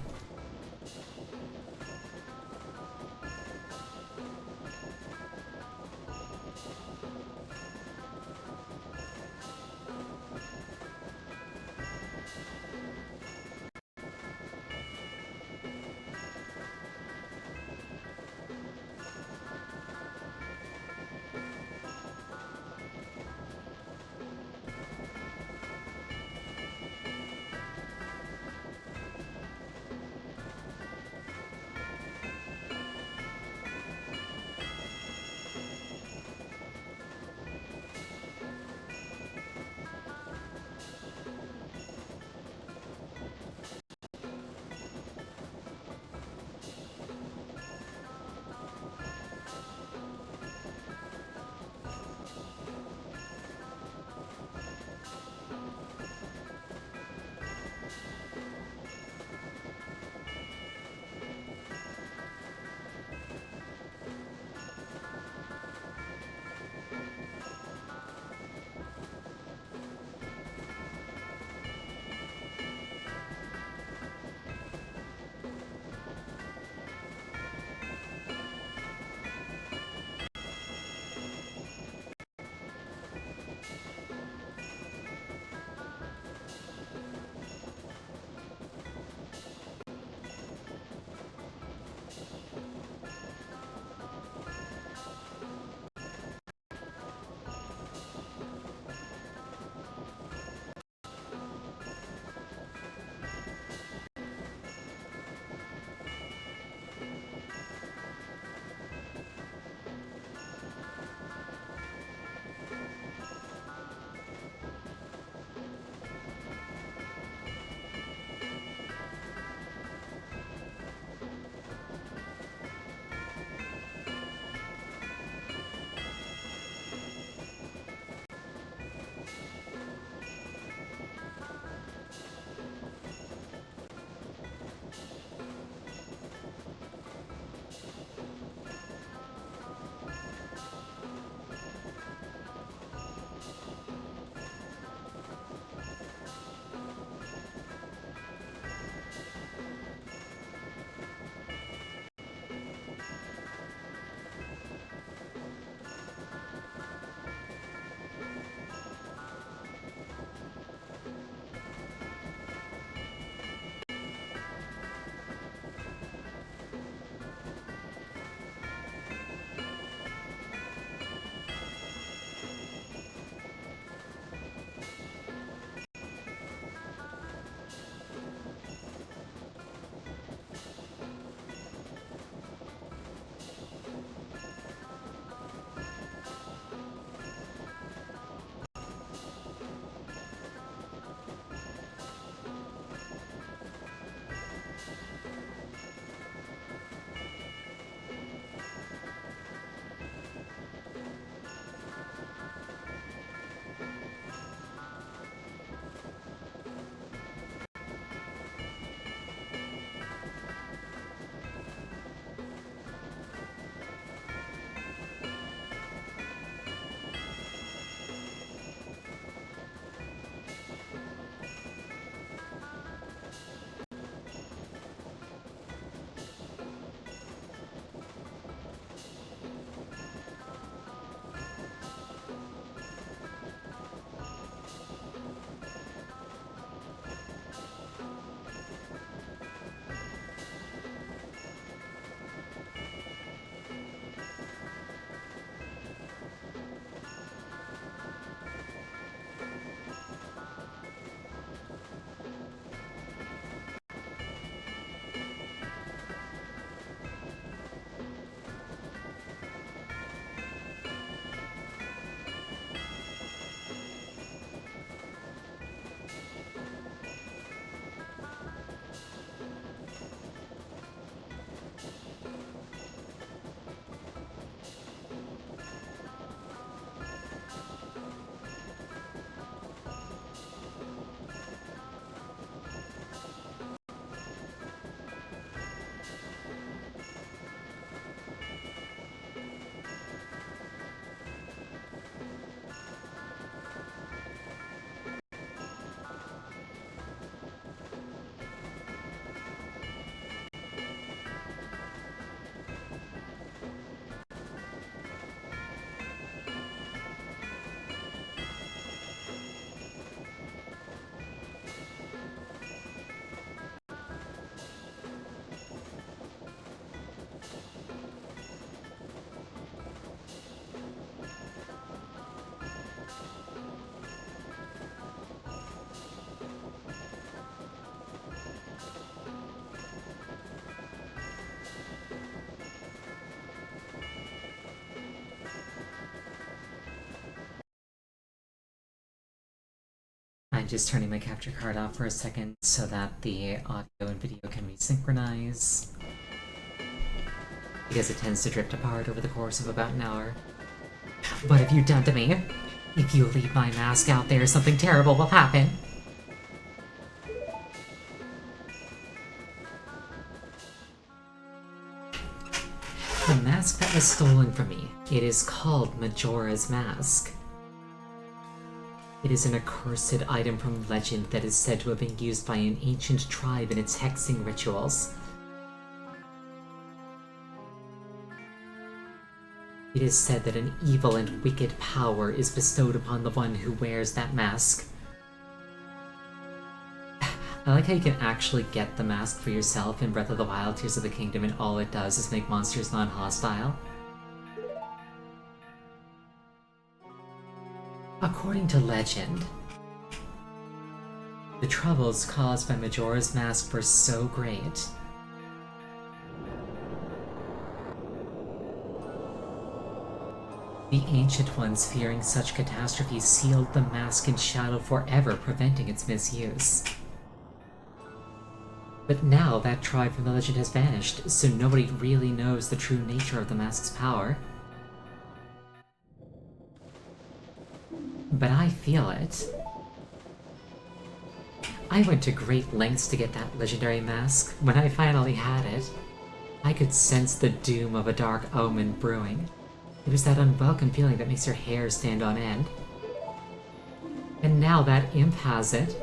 I'm just turning my capture card off for a second so that the audio and video can resynchronize, because it tends to drift apart over the course of about an hour. What have you done to me? If you leave my mask out there, something terrible will happen. The mask that was stolen from me. It is called Majora's Mask. It is an accursed item from legend that is said to have been used by an ancient tribe in its hexing rituals. It is said that an evil and wicked power is bestowed upon the one who wears that mask. I like how you can actually get the mask for yourself in Breath of the Wild, Tears of the Kingdom, and all it does is make monsters non-hostile. According to legend, the troubles caused by Majora's Mask were so great the Ancient Ones, fearing such catastrophes, sealed the mask in shadow forever, preventing its misuse. But now that tribe from the legend has vanished, so nobody really knows the true nature of the mask's power. But I feel it. I went to great lengths to get that legendary mask. When I finally had it, I could sense the doom of a dark omen brewing. It was that unwelcome feeling that makes your hair stand on end. And now that imp has it,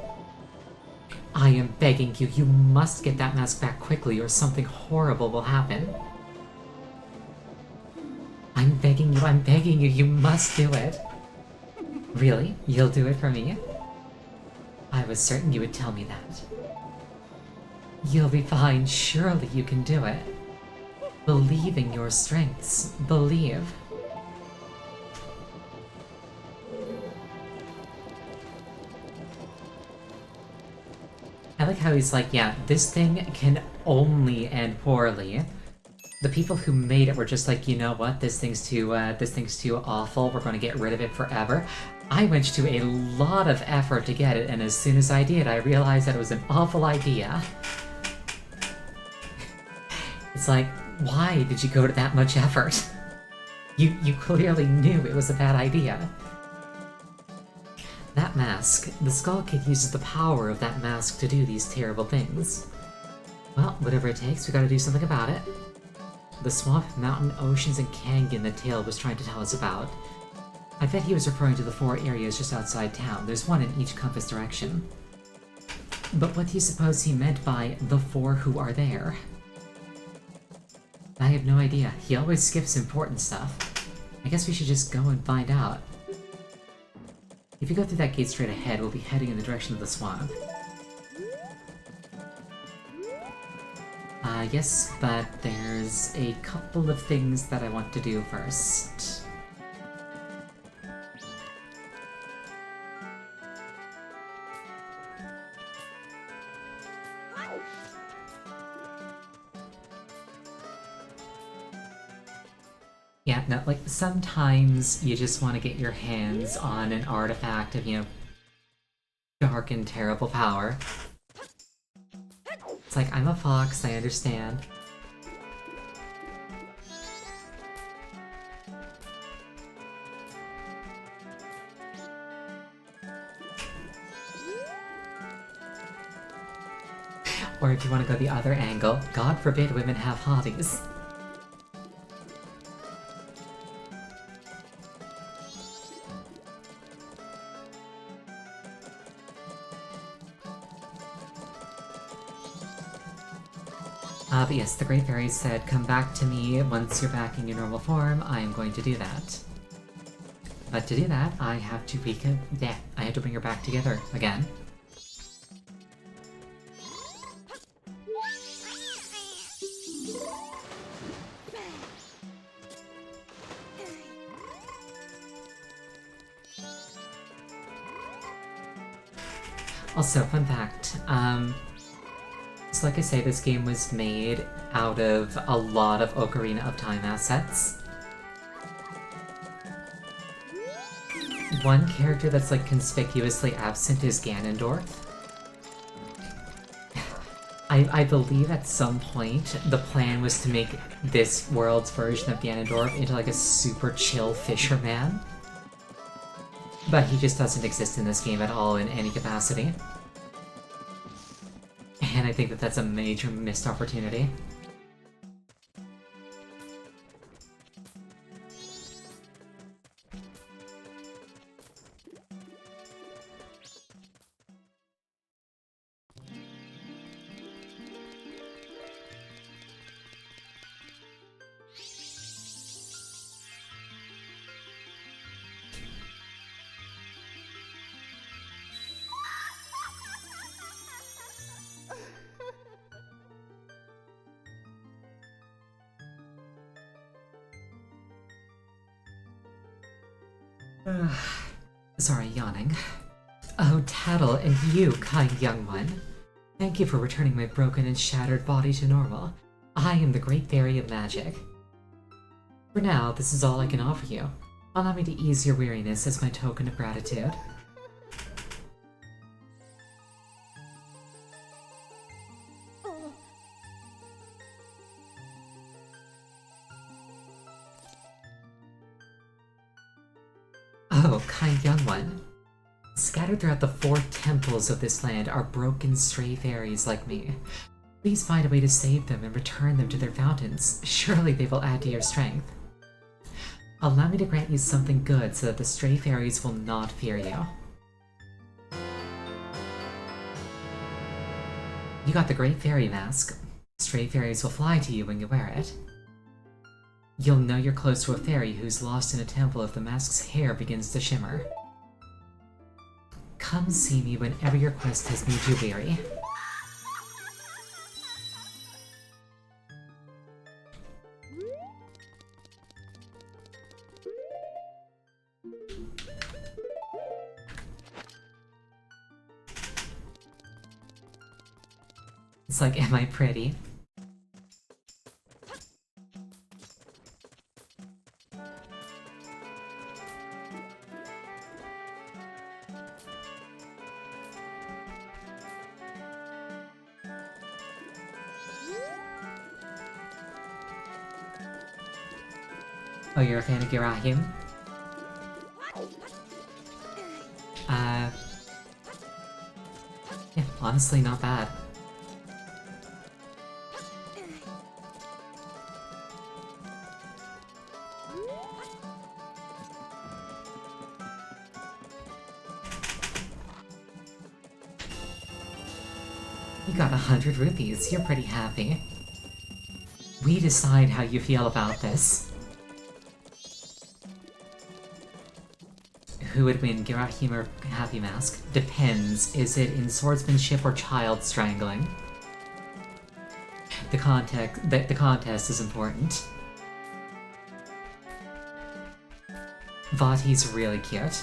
I am begging you, you must get that mask back quickly or something horrible will happen. I'm begging you, you must do it. Really? You'll do it for me? I was certain you would tell me that. You'll be fine, surely you can do it. Believe in your strengths. Believe. I like how he's like, yeah, this thing can only end poorly. The people who made it were just like, you know what, this thing's too awful, we're gonna get rid of it forever. I went to a lot of effort to get it, and as soon as I did, I realized that it was an awful idea. It's like, why did you go to that much effort? You clearly knew it was a bad idea. That mask, the Skull Kid uses the power of that mask to do these terrible things. Well, whatever it takes, we gotta do something about it. The swamp, mountain, oceans, and canyon that Tail was trying to tell us about. I bet he was referring to the 4 areas just outside town. There's one in each compass direction. But what do you suppose he meant by the 4 who are there? I have no idea. He always skips important stuff. I guess we should just go and find out. If you go through that gate straight ahead, we'll be heading in the direction of the swamp. Yes, but there's a couple of things that I want to do first. Yeah, no, like, sometimes you just want to get your hands on an artifact of, you know, dark and terrible power. It's like, I'm a fox, I understand. Or if you want to go the other angle, God forbid women have hobbies. But yes, the Great Fairy said, come back to me once you're back in your normal form. I am going to do that. But to do that, I have to I have to bring her back together again. Also, fun fact, so like I say, this game was made out of a lot of Ocarina of Time assets. one character that's like conspicuously absent is Ganondorf. I believe at some point the plan was to make this world's version of Ganondorf into like a super chill fisherman. But he just doesn't exist in this game at all in any capacity. And I think that that's a major missed opportunity. Sorry, yawning. Oh, Tattle, and you, kind young one. Thank you for returning my broken and shattered body to normal. I am the Great Fairy of Magic. For now, this is all I can offer you. Allow me to ease your weariness as my token of gratitude. Oh, kind young one. Scattered throughout the 4 temples of this land are broken stray fairies like me. Please find a way to save them and return them to their fountains. Surely they will add to your strength. Allow me to grant you something good so that the stray fairies will not fear you. You got the Great Fairy Mask. Stray fairies will fly to you when you wear it. You'll know you're close to a fairy who's lost in a temple if the mask's hair begins to shimmer. Come see me whenever your quest has made you weary. It's like, am I pretty? Oh, you're a fan of Girahim? Yeah, honestly, not bad. You got 100 rupees, you're pretty happy. We decide how you feel about this. Who would win, Girahim or Happy Mask? Depends. Is it in swordsmanship or child strangling? The contest is important. Vati's really cute.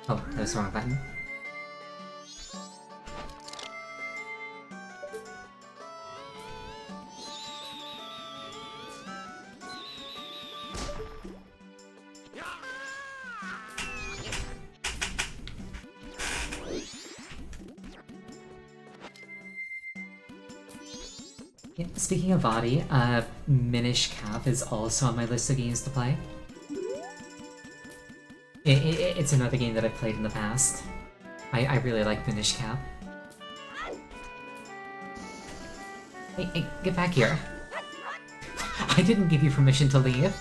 Oh, that was the wrong button. Yeah, speaking of Vati, Minish Cap is also on my list of games to play. It's another game that I've played in the past. I really like Minish Cap. Hey, get back here. I didn't give you permission to leave.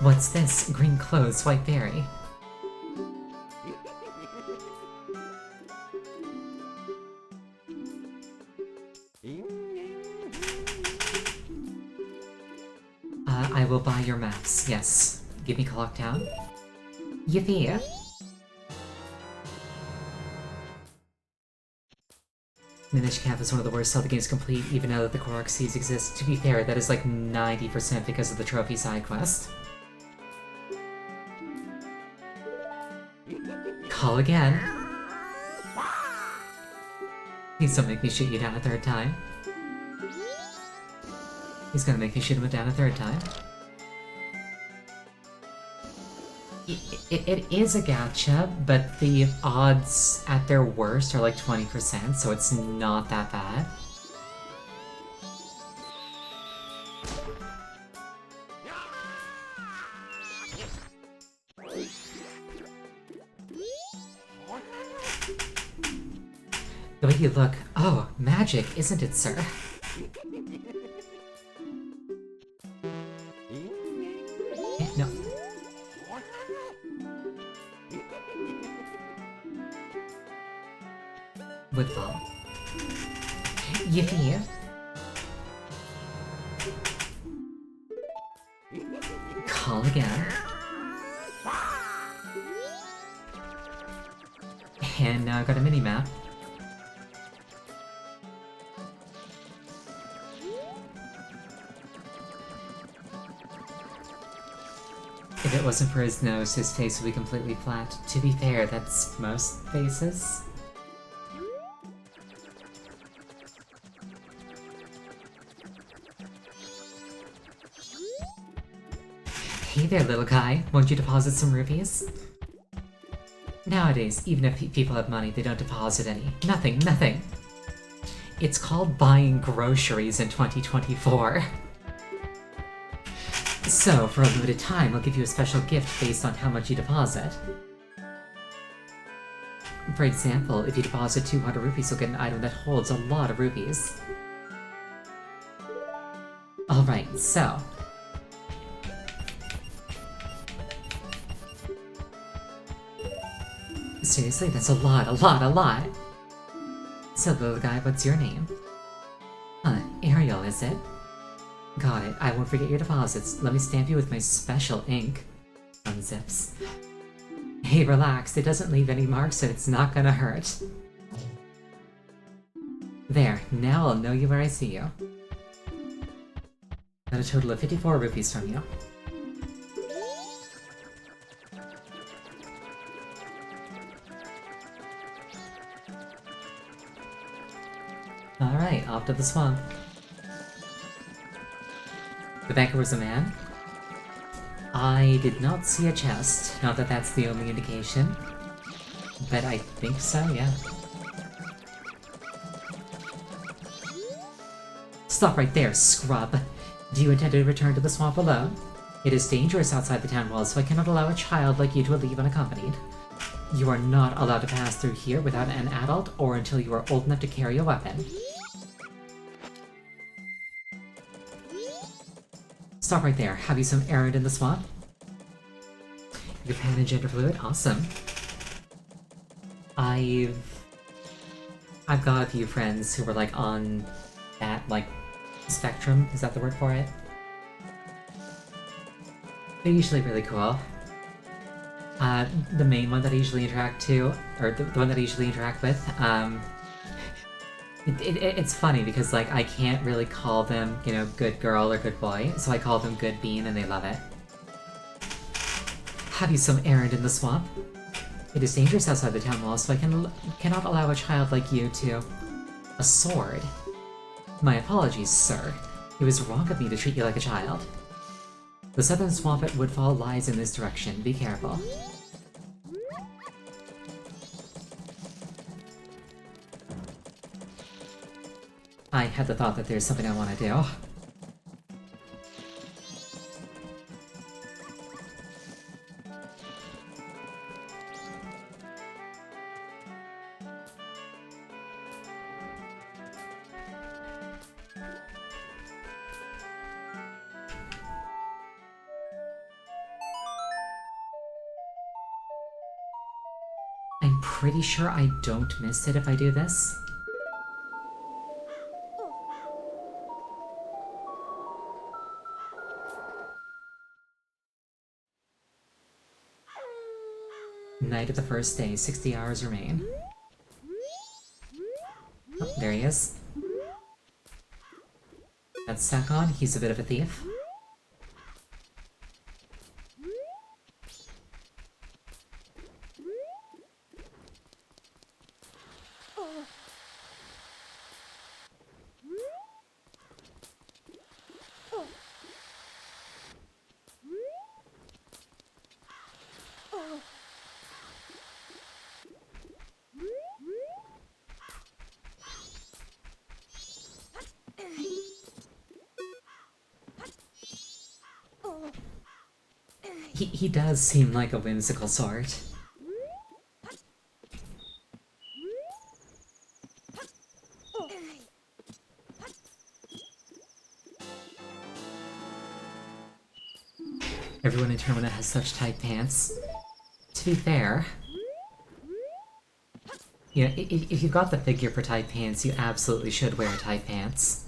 What's this? Green clothes, white berry. I will buy your maps, yes. Give me Clocktown. Yippee! Minish Cap is one of the worst Zelda games complete, even now that the Korok Seeds exist. To be fair, that is like 90% because of the trophy side quest. Call again. Please don't make me shoot you down a third time. He's gonna make me shoot him down a third time. It is a gacha, but the odds at their worst are like 20%, so it's not that bad. The way you look... Oh, magic, isn't it, sir? No. Woodfall. Yippee. Call again. And now I've got a mini-map. If it wasn't for his nose, his face would be completely flat. To be fair, that's most faces. Hey there, little guy. Won't you deposit some rupees? Nowadays, even if people have money, they don't deposit any. Nothing, nothing. It's called buying groceries in 2024. So, for a limited time, I'll give you a special gift based on how much you deposit. For example, if you deposit 200 rupees, you'll get an item that holds a lot of rupees. Alright, so... Seriously, that's a lot! So, little guy, what's your name? Ariel, is it? Got it. I won't forget your deposits. Let me stamp you with my special ink. Unzips. Hey, relax. It doesn't leave any marks and it's not gonna hurt. There. Now I'll know you where I see you. Got a total of 54 rupees from you. Alright, off to the swamp. The banker was a man? I did not see a chest, not that that's the only indication. But I think so, yeah. Stop right there, scrub! Do you intend to return to the swamp alone? It is dangerous outside the town walls, so I cannot allow a child like you to leave unaccompanied. You are not allowed to pass through here without an adult or until you are old enough to carry a weapon. Stop right there. Have you some errand in the swamp? Your pan and gender fluid? Awesome. I've got a few friends who were like on that like spectrum. Is that the word for it? They're usually really cool. The main one that I usually interact to, or the one that I usually interact with, it's funny because, like, I can't really call them, you know, good girl or good boy, so I call them good bean and they love it. Have you some errand in the swamp? It is dangerous outside the town wall, so I cannot allow a child like you to... A sword? My apologies, sir. It was wrong of me to treat you like a child. The southern swamp at Woodfall lies in this direction. Be careful. I had the thought that there's something I want to do. I'm pretty sure I don't miss it if I do this. Night of the first day, 60 hours remain. Oh, there he is. That's Sack on, he's a bit of a thief. He does seem like a whimsical sort. Everyone in Termina has such tight pants. To be fair, you know, if you've got the figure for tight pants, you absolutely should wear tight pants.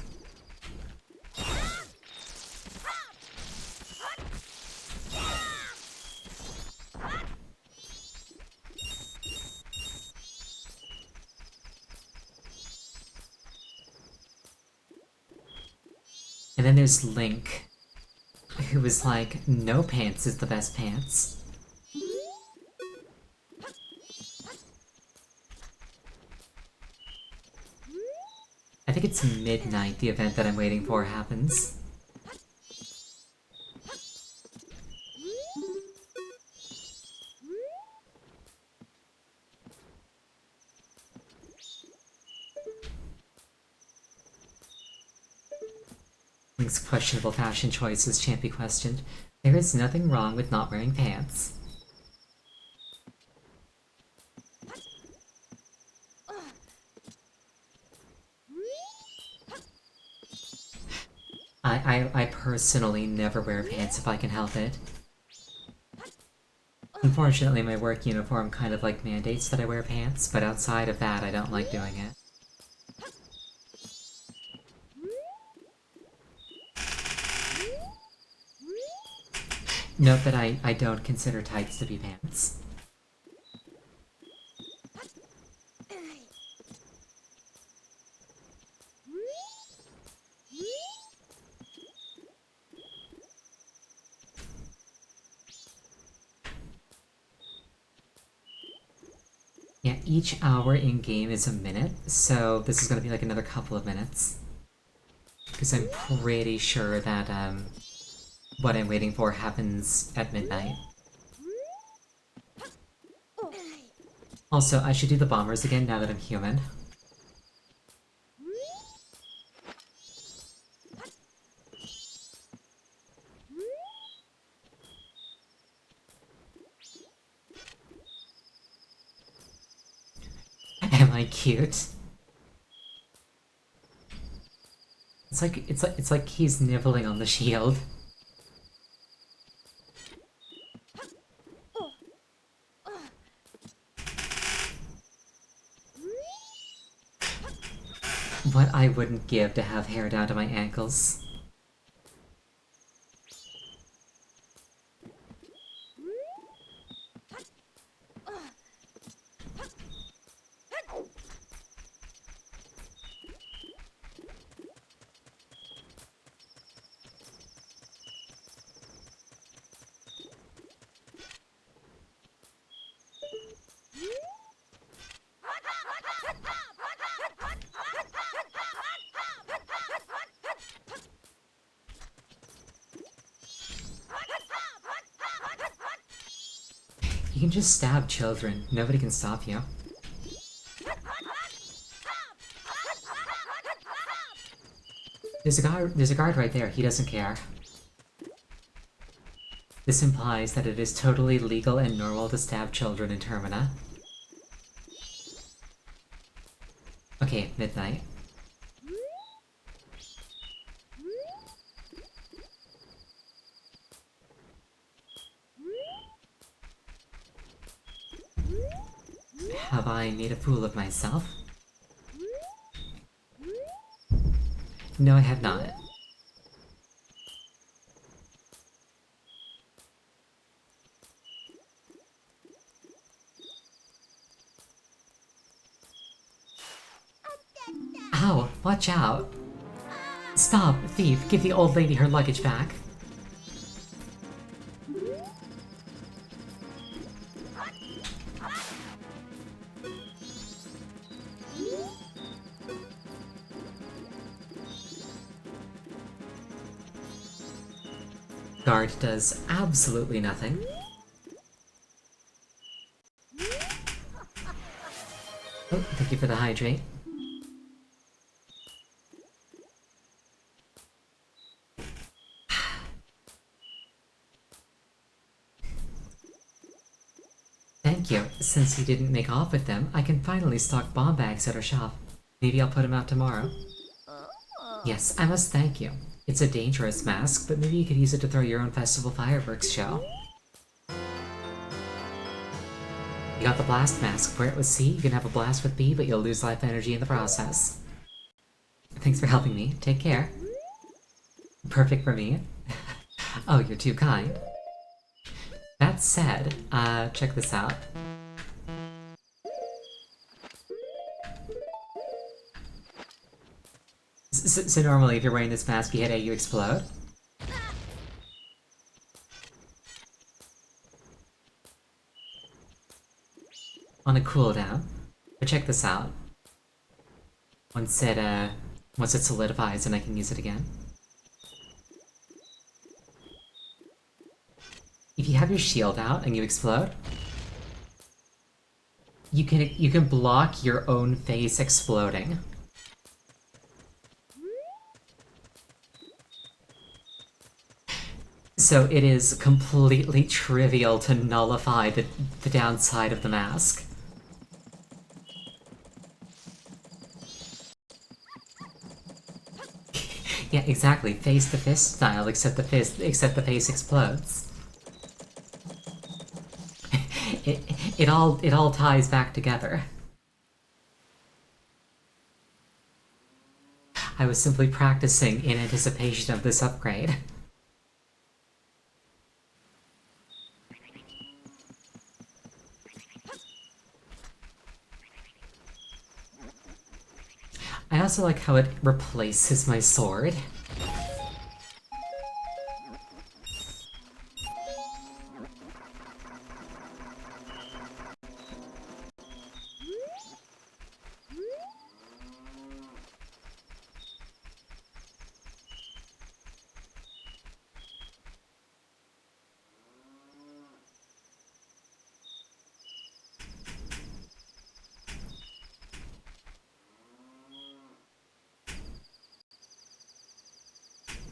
And then there's Link, who was like, no pants is the best pants. I think it's midnight the event that I'm waiting for happens. Link's questionable fashion choices shan't be questioned. There is nothing wrong with not wearing pants. I personally never wear pants if I can help it. Unfortunately, my work uniform kind of like mandates that I wear pants, but outside of that, I don't like doing it. Note that I don't consider tights to be pants. Yeah, each hour in-game is a minute, so this is gonna be like another couple of minutes. Because I'm pretty sure that, what I'm waiting for happens at midnight. Also, I should do the bombers again now that I'm human. Am I cute? It's like he's nibbling on the shield. What I wouldn't give to have hair down to my ankles. You can just stab children. Nobody can stop you. There's a guard right there. He doesn't care. This implies that it is totally legal and normal to stab children in Termina. Okay, midnight. Have I made a fool of myself? No, I have not. watch out! Stop, thief! Give the old lady her luggage back. Guard does absolutely nothing. Oh, thank you for the hydrate. Thank you. Since you didn't make off with them, I can finally stock bomb bags at our shop. Maybe I'll put them out tomorrow. Yes, I must thank you. It's a dangerous mask, but maybe you could use it to throw your own festival fireworks show. You got the blast mask. Wear it with C, you can have a blast with B, but you'll lose life energy in the process. Thanks for helping me. Take care. Perfect for me. Oh, you're too kind. That said, check this out. So normally if you're wearing this mask, you hit A, you explode. On a cooldown. But check this out. Once it solidifies and I can use it again. If you have your shield out and you explode, you can block your own face exploding. So it is completely trivial to nullify the downside of the mask. Yeah, exactly. Face to fist style, except the face explodes. it all ties back together. I was simply practicing in anticipation of this upgrade. I also like how it replaces my sword.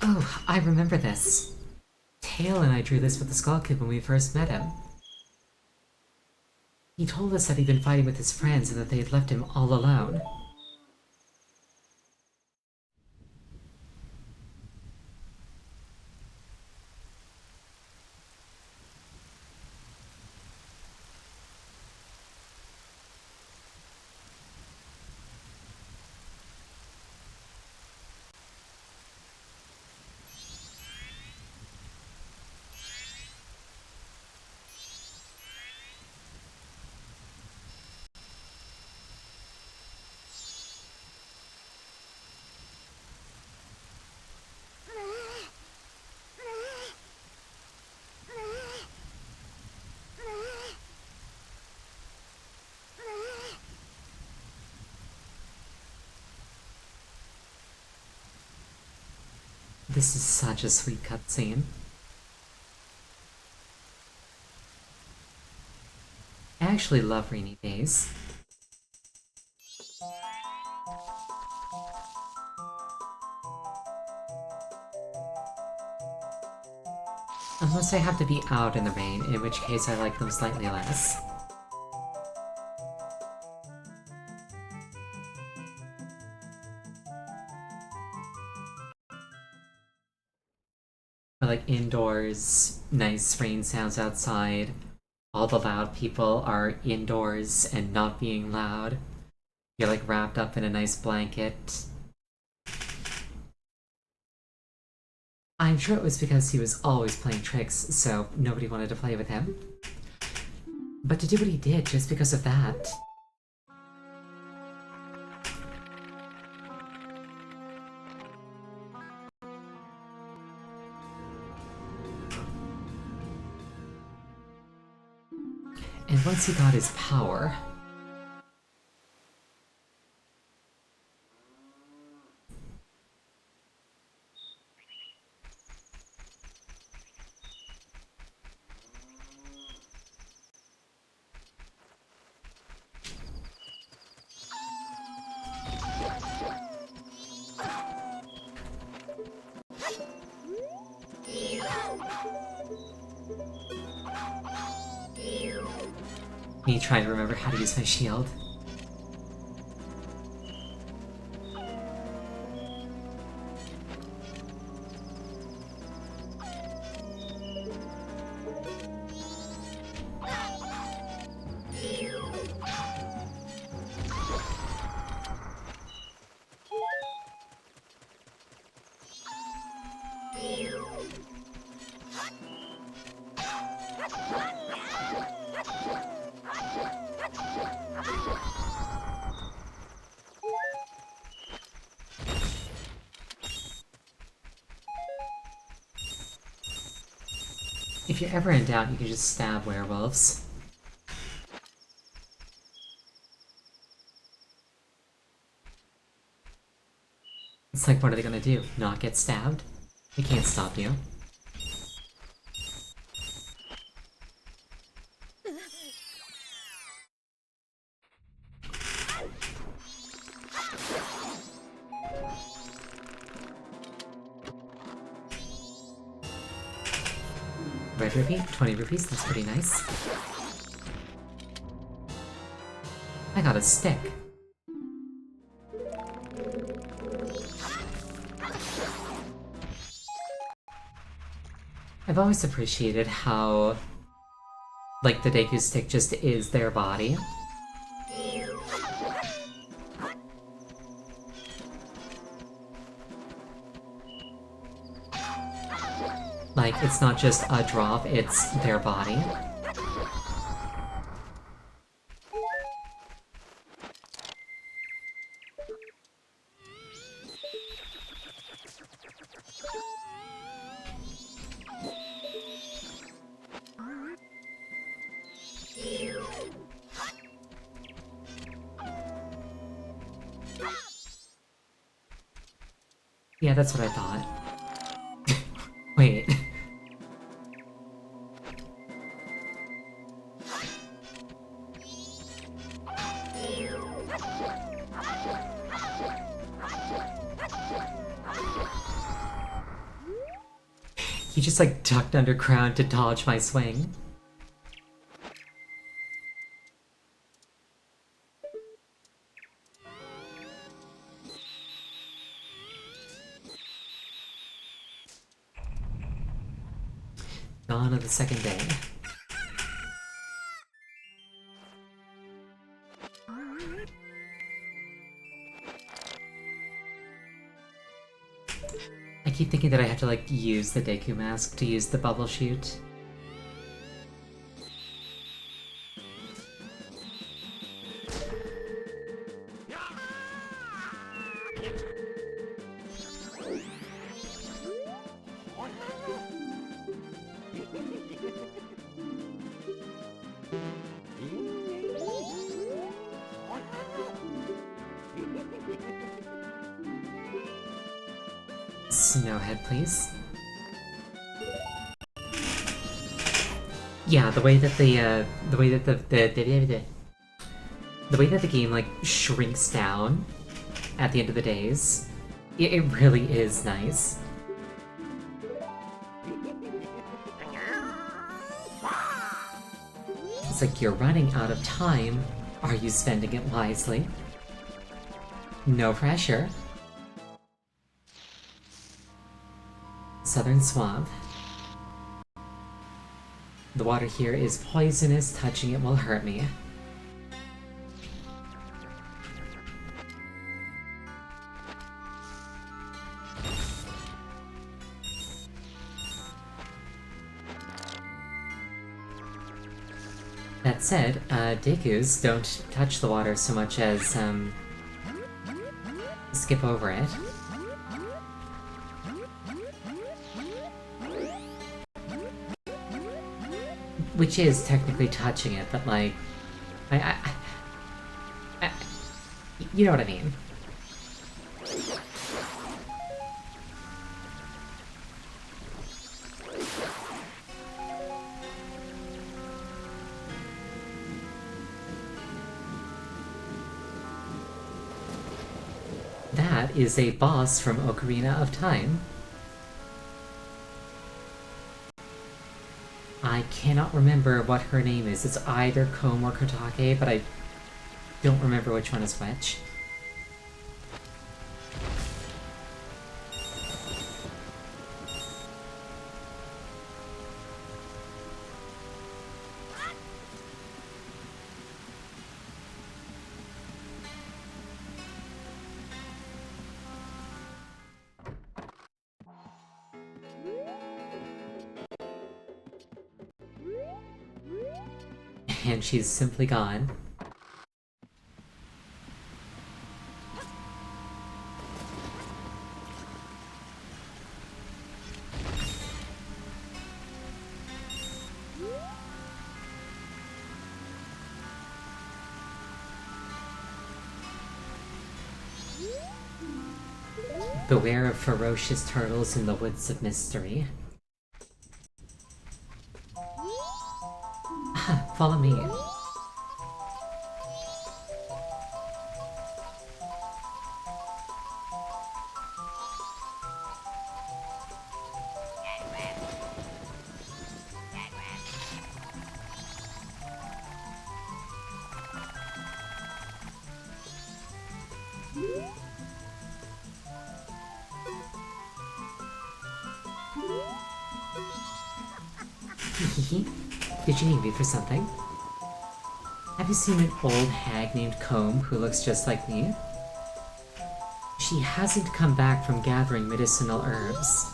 Oh, I remember this. Tail and I drew this with the Skull Kid when we first met him. He told us that he'd been fighting with his friends and that they had left him all alone. This is such a sweet cutscene. I actually love rainy days. Unless I have to be out in the rain, in which case I like them slightly less. But like indoors, nice rain sounds outside. All the loud people are indoors and not being loud. You're like wrapped up in a nice blanket. I'm sure it was because he was always playing tricks, so nobody wanted to play with him. But to do what he did just because of that... And once he got his power... Me trying to remember how to use my shield. If you're ever in doubt, you can just stab werewolves. It's like, what are they gonna do? Not get stabbed? They can't stop you. Red rupee, 20 rupees, that's pretty nice. I got a stick. I've always appreciated how, like, the Deku stick just is their body. Like, it's not just a drop, it's their body. Yeah, that's what I thought. Wait. He just like ducked underground to dodge my swing. Dawn of the second day. I keep thinking that I have to like use the Deku mask to use the bubble shoot. Snowhead, please. Yeah, the way that the way that the way that the game like shrinks down at the end of the days, it really is nice. It's like you're running out of time. Are you spending it wisely? No pressure. Southern Swamp. The water here is poisonous, touching it will hurt me. That said, Dekus don't touch the water so much as, skip over it. Which is technically touching it, but like... I you know what I mean. That is a boss from Ocarina of Time. I cannot remember what her name is. It's either Comb or Kotake, but I don't remember which one is which. And she's simply gone. Beware of ferocious turtles in the woods of mystery. Follow me. Did you need me for something? Have you seen an old hag named Comb who looks just like me? She hasn't come back from gathering medicinal herbs.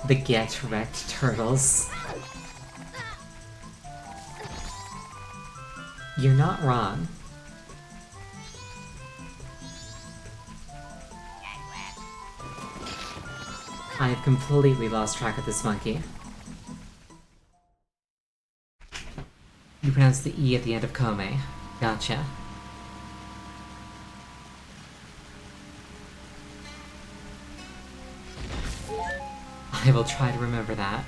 The get wrecked turtles. You're not wrong. I have completely lost track of this monkey. You pronounce the E at the end of Kome. Gotcha. I will try to remember that.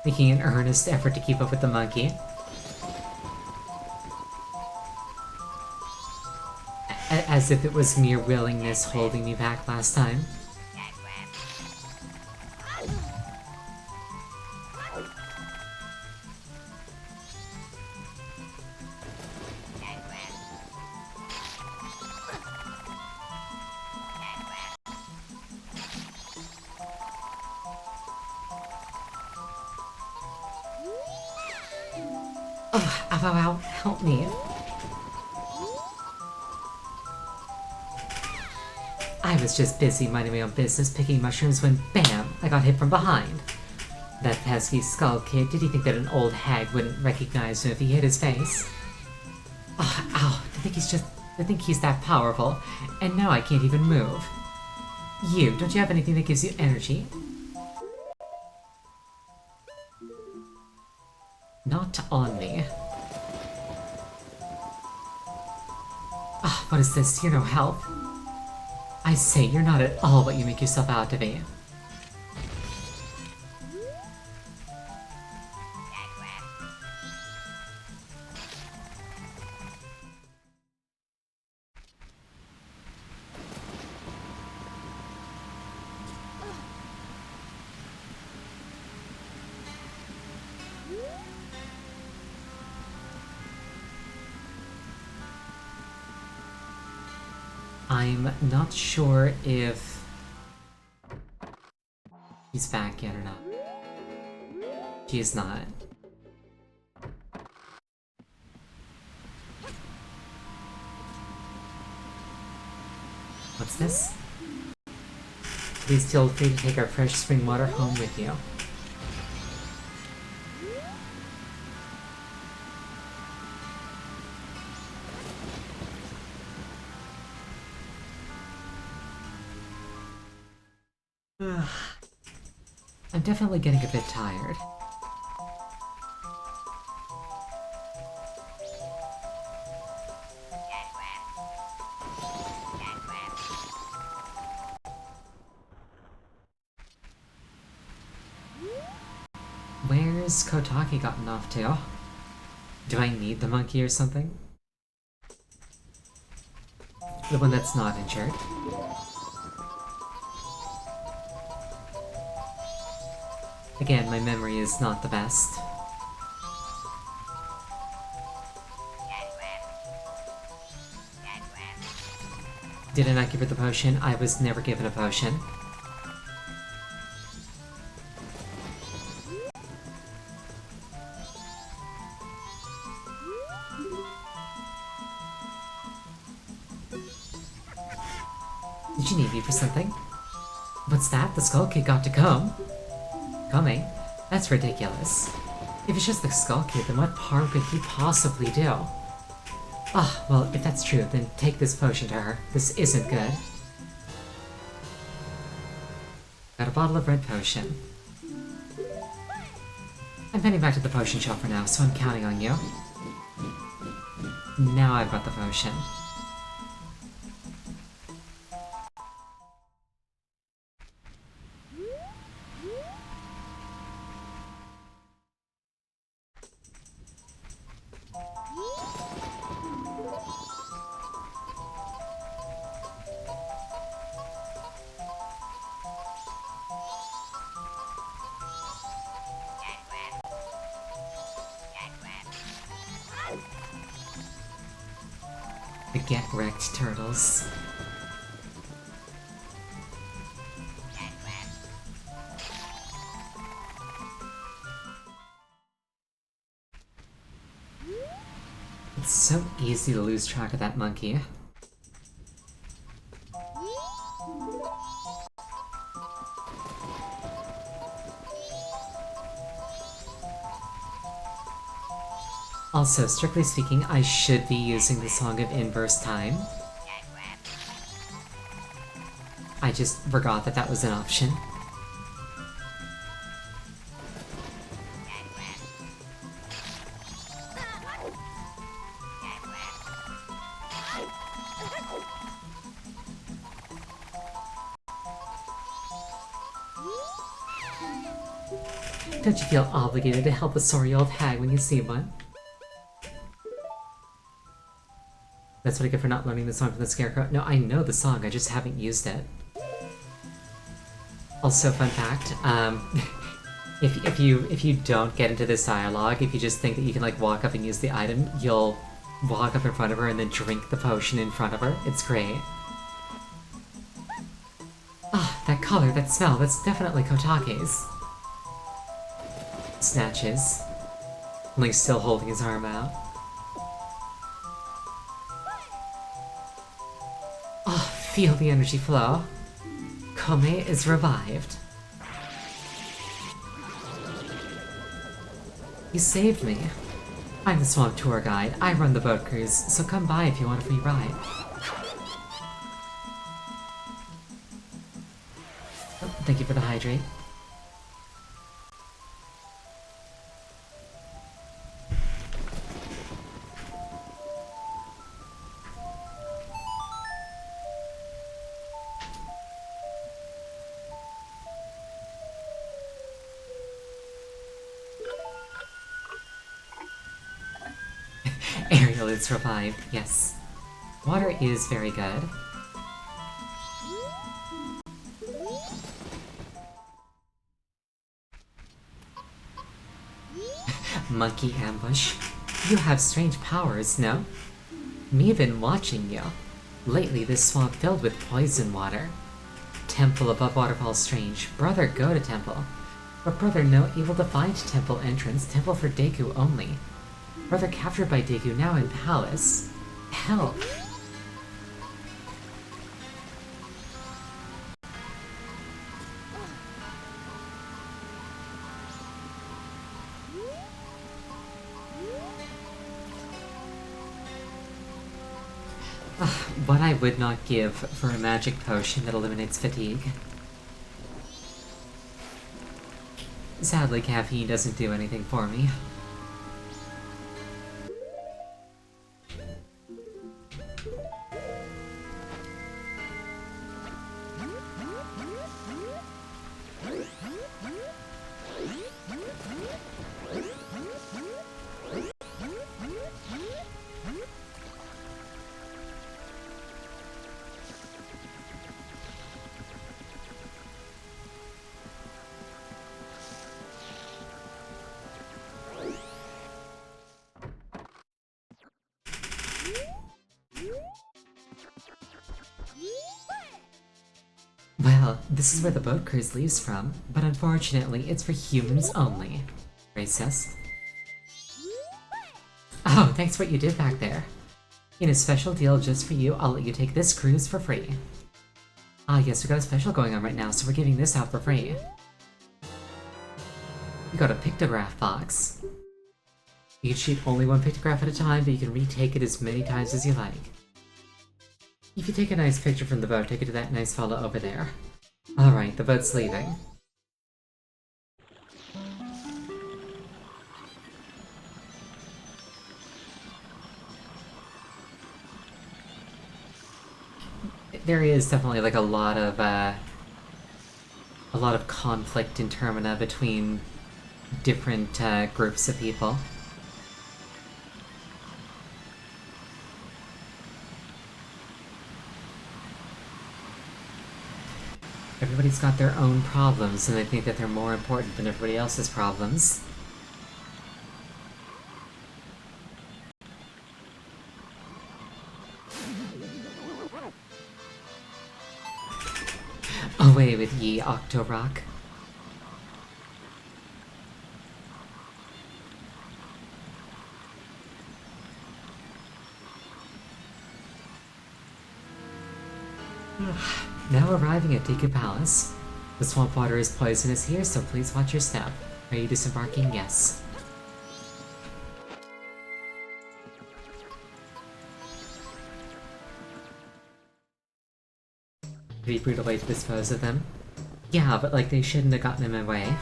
Making an earnest effort to keep up with the monkey. As if it was mere willingness holding me back last time. Oh, ow, ow, ow, help me. I was just busy minding my own business picking mushrooms when BAM! I got hit from behind. That pesky skull kid, did he think that an old hag wouldn't recognize him if he hit his face? Oh, ow, I think he's that powerful, and now I can't even move. You, don't you have anything that gives you energy? Not on me. Ah, what is this? You're no help. I say, you're not at all what you make yourself out to be. I'm not sure if he's back yet or not. She is not. What's this? Please feel free to take our fresh spring water home with you. I'm definitely getting a bit tired. Where's Kotaki gotten off to? Do I need the monkey or something? The one that's not injured. Again, my memory is not the best. Did I not give her the potion? I was never given a potion. Did you need me for something? What's that? The Skull Kid got to come? Coming? That's ridiculous. If it's just the Skull Kid, then what harm could he possibly do? Ah, well, if that's true, then take this potion to her. This isn't good. Got a bottle of red potion. I'm heading back to the potion shop for now, so I'm counting on you. Now I've got the potion. The Get Wrecked Turtles. It's so easy to lose track of that monkey. Also, strictly speaking, I should be using the Song of Inverse Time. I just forgot that that was an option. Don't you feel obligated to help a sorry old hag when you see one? That's what I get for not learning the song from the Scarecrow. No, I know the song, I just haven't used it. Also, fun fact, if you don't get into this dialogue, if you just think that you can like walk up and use the item, you'll walk up in front of her and then drink the potion in front of her. It's great. Ah, that color, that smell, that's definitely Kotake's. Snatches. Link's still holding his arm out. Oh, feel the energy flow. Kome is revived. You saved me. I'm the Swamp Tour Guide. I run the boat cruise, so come by if you want a free ride. Oh, thank you for the hydrate. Ariel is revived, yes. Water is very good. Monkey ambush. You have strange powers, no? Me been watching you. Lately, this swamp filled with poison water. Temple above waterfall strange. Brother, go to temple. But brother, no able to find temple entrance. Temple for Deku only. Brother captured by Deku, now in palace. Help! What I would not give for a magic potion that eliminates fatigue. Sadly, caffeine doesn't do anything for me. Well, this is where the boat cruise leaves from, but unfortunately it's for humans only. Racist. Oh, thanks for what you did back there. In a special deal just for you, I'll let you take this cruise for free. Ah yes, we got a special going on right now, so we're giving this out for free. You got a pictograph box. You can shoot only one pictograph at a time, but you can retake it as many times as you like. If you take a nice picture from the boat, take it to that nice fella over there. Alright, the boat's leaving. There is definitely like a lot of conflict in Termina between different groups of people. Everybody's got their own problems, and they think that they're more important than everybody else's problems. Away with ye, Octorock. Now arriving at Deku Palace. The swamp water is poisonous here, so please watch your step. Are you disembarking? Yes. Pretty brutal way to dispose of them. Yeah, but like they shouldn't have gotten in my way.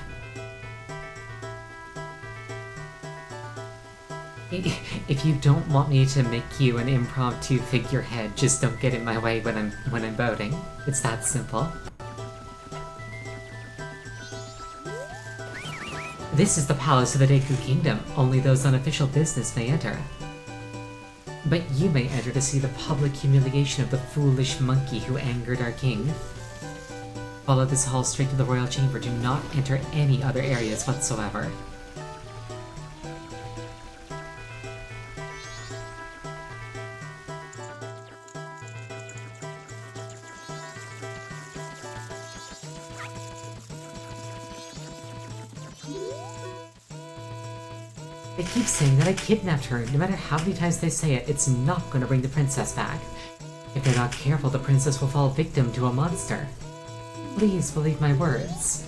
If you don't want me to make you an impromptu figurehead, just don't get in my way when I'm boating. It's that simple. This is the palace of the Deku Kingdom. Only those on official business may enter. But you may enter to see the public humiliation of the foolish monkey who angered our king. Follow this hall straight to the royal chamber. Do not enter any other areas whatsoever. They keep saying that I kidnapped her. No matter how many times they say it, it's not going to bring the princess back. If they're not careful, the princess will fall victim to a monster. Please believe my words.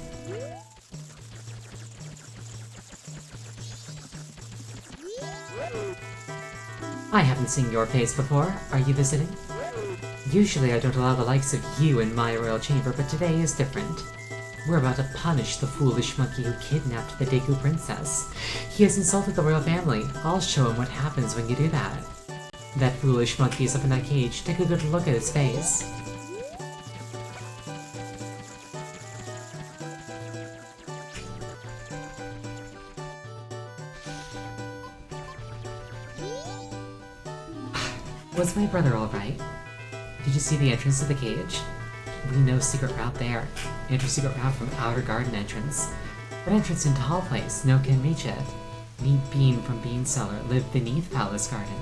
I haven't seen your face before. Are you visiting? Usually I don't allow the likes of you in my royal chamber, but today is different. We're about to punish the foolish monkey who kidnapped the Deku princess. He has insulted the royal family. I'll show him what happens when you do that. That foolish monkey is up in that cage. Take a good look at his face. Was my brother alright? Did you see the entrance to the cage? We know secret route there. Enter secret route from outer garden entrance. But entrance into hall place, no can reach it. Need bean from bean cellar, live beneath palace garden.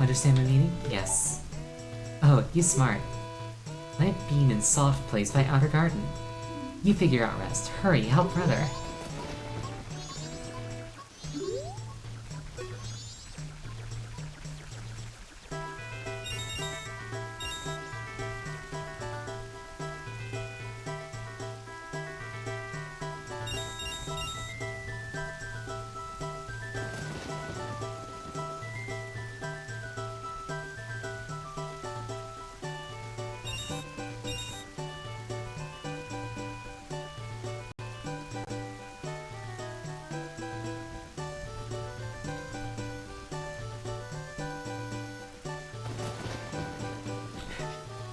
Understand my meaning? Yes. Oh, you smart. Plant bean in soft place by outer garden. You figure out rest. Hurry, help brother.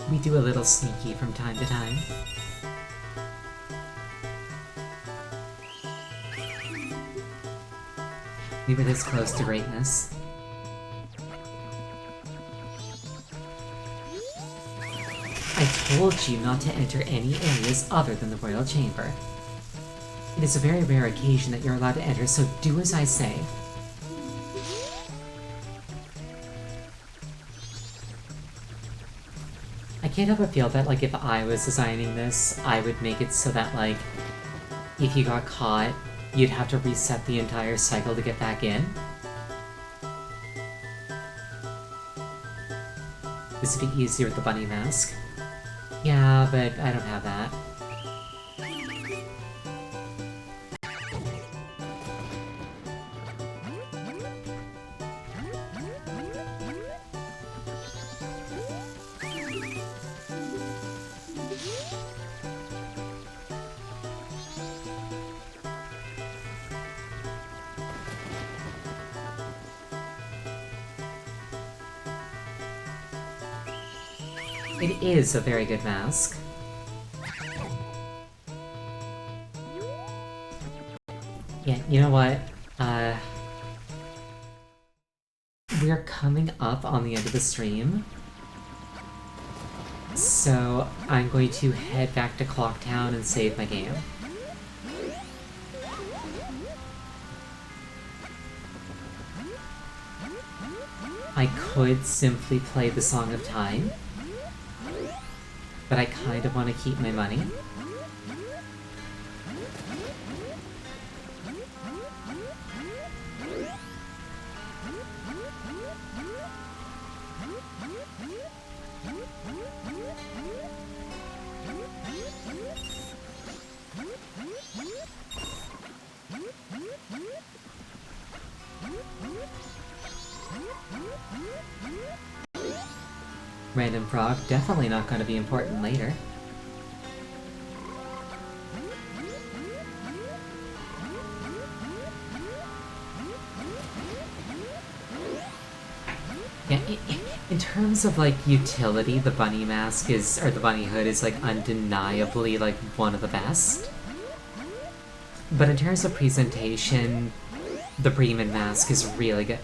We do a little sneaky from time to time. We were this close to greatness. I told you not to enter any areas other than the royal chamber. It is a very rare occasion that you're allowed to enter, so do as I say. I can't help but feel that, like, if I was designing this, I would make it so that, like, if you got caught, you'd have to reset the entire cycle to get back in. This would be easier with the bunny mask. Yeah, but I don't have that. It is a very good mask. Yeah, you know what? We're coming up on the end of the stream. So I'm going to head back to Clocktown and save my game. I could simply play the Song of Time, but I kind of want to keep my money. Random frog, definitely not going to be important later. Yeah, in terms of, like, utility, the bunny mask is, or the bunny hood is, like, undeniably, like, one of the best. But in terms of presentation, the Bremen mask is really good.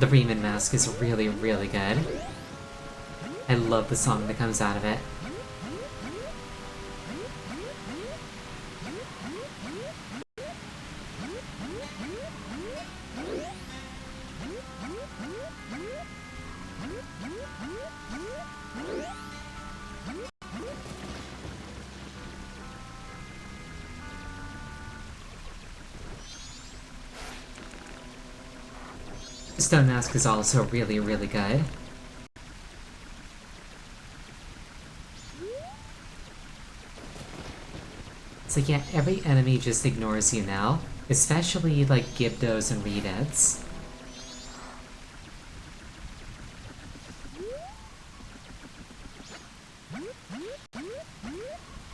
The Bremen mask is really, really good. I love the song that comes out of it. Stone Mask is also really, really good. So yeah, every enemy just ignores you now, especially like Gibdos and Redeads.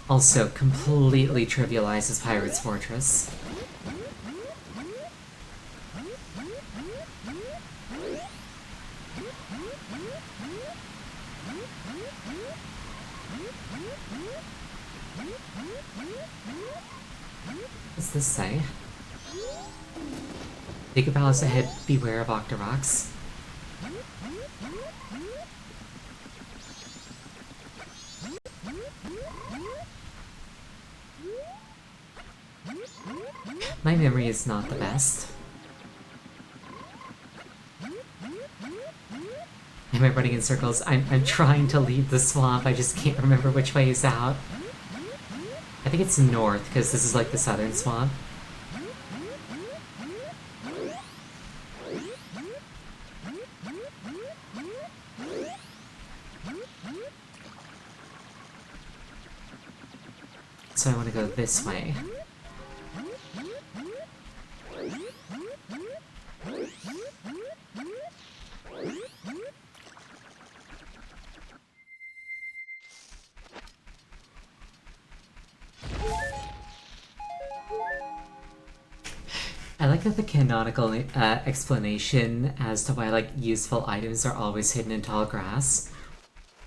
Also, completely trivializes Pirate's Fortress. What's this say? Take a palace ahead, beware of Octoroks. My memory is not the best. am I running in circles? I'm trying to leave the swamp, I just can't remember which way is out. I think it's north, because this is like the southern swamp. So I want to go this way. I like that the canonical explanation as to why like useful items are always hidden in tall grass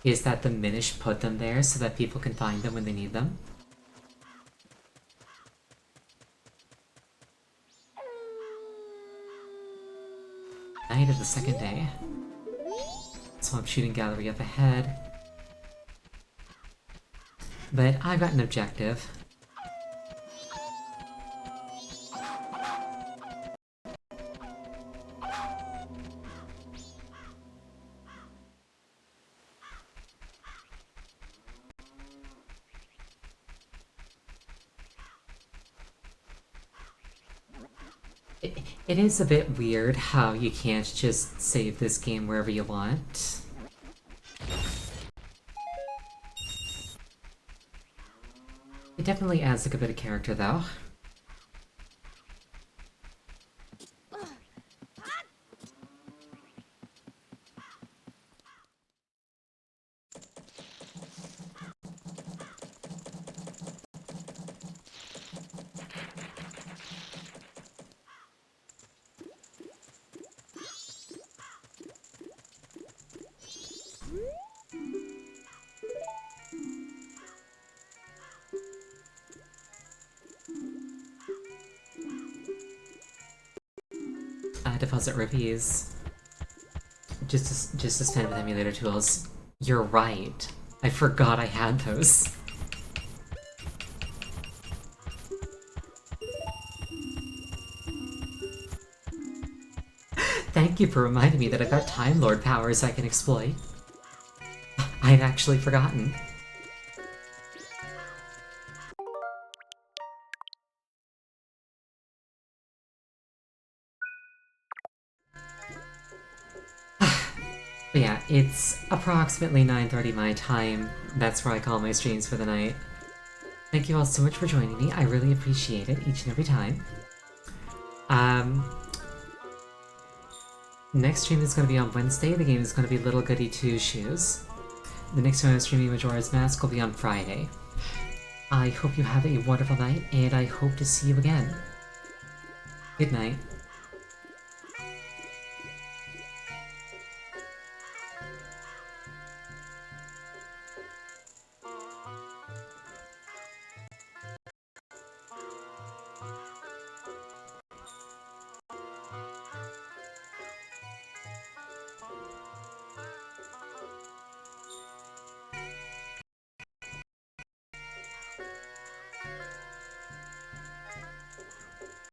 is that the Minish put them there so that people can find them when they need them. Night of the second day. Swamp shooting gallery up ahead. But I've got an objective. It is a bit weird how you can't just save this game wherever you want. It definitely adds like a bit of character though. Deposit reviews. Just to spend with emulator tools. You're right. I forgot I had those. Thank you for reminding me that I've got Time Lord powers I can exploit. I'd actually forgotten. But yeah, it's approximately 9:30 my time. That's where I call my streams for the night. Thank you all so much for joining me. I really appreciate it each and every time. Next stream is going to be on Wednesday. The game is going to be Little Goody Two Shoes. The next time I'm streaming Majora's Mask will be on Friday. I hope you have a wonderful night, and I hope to see you again. Good night.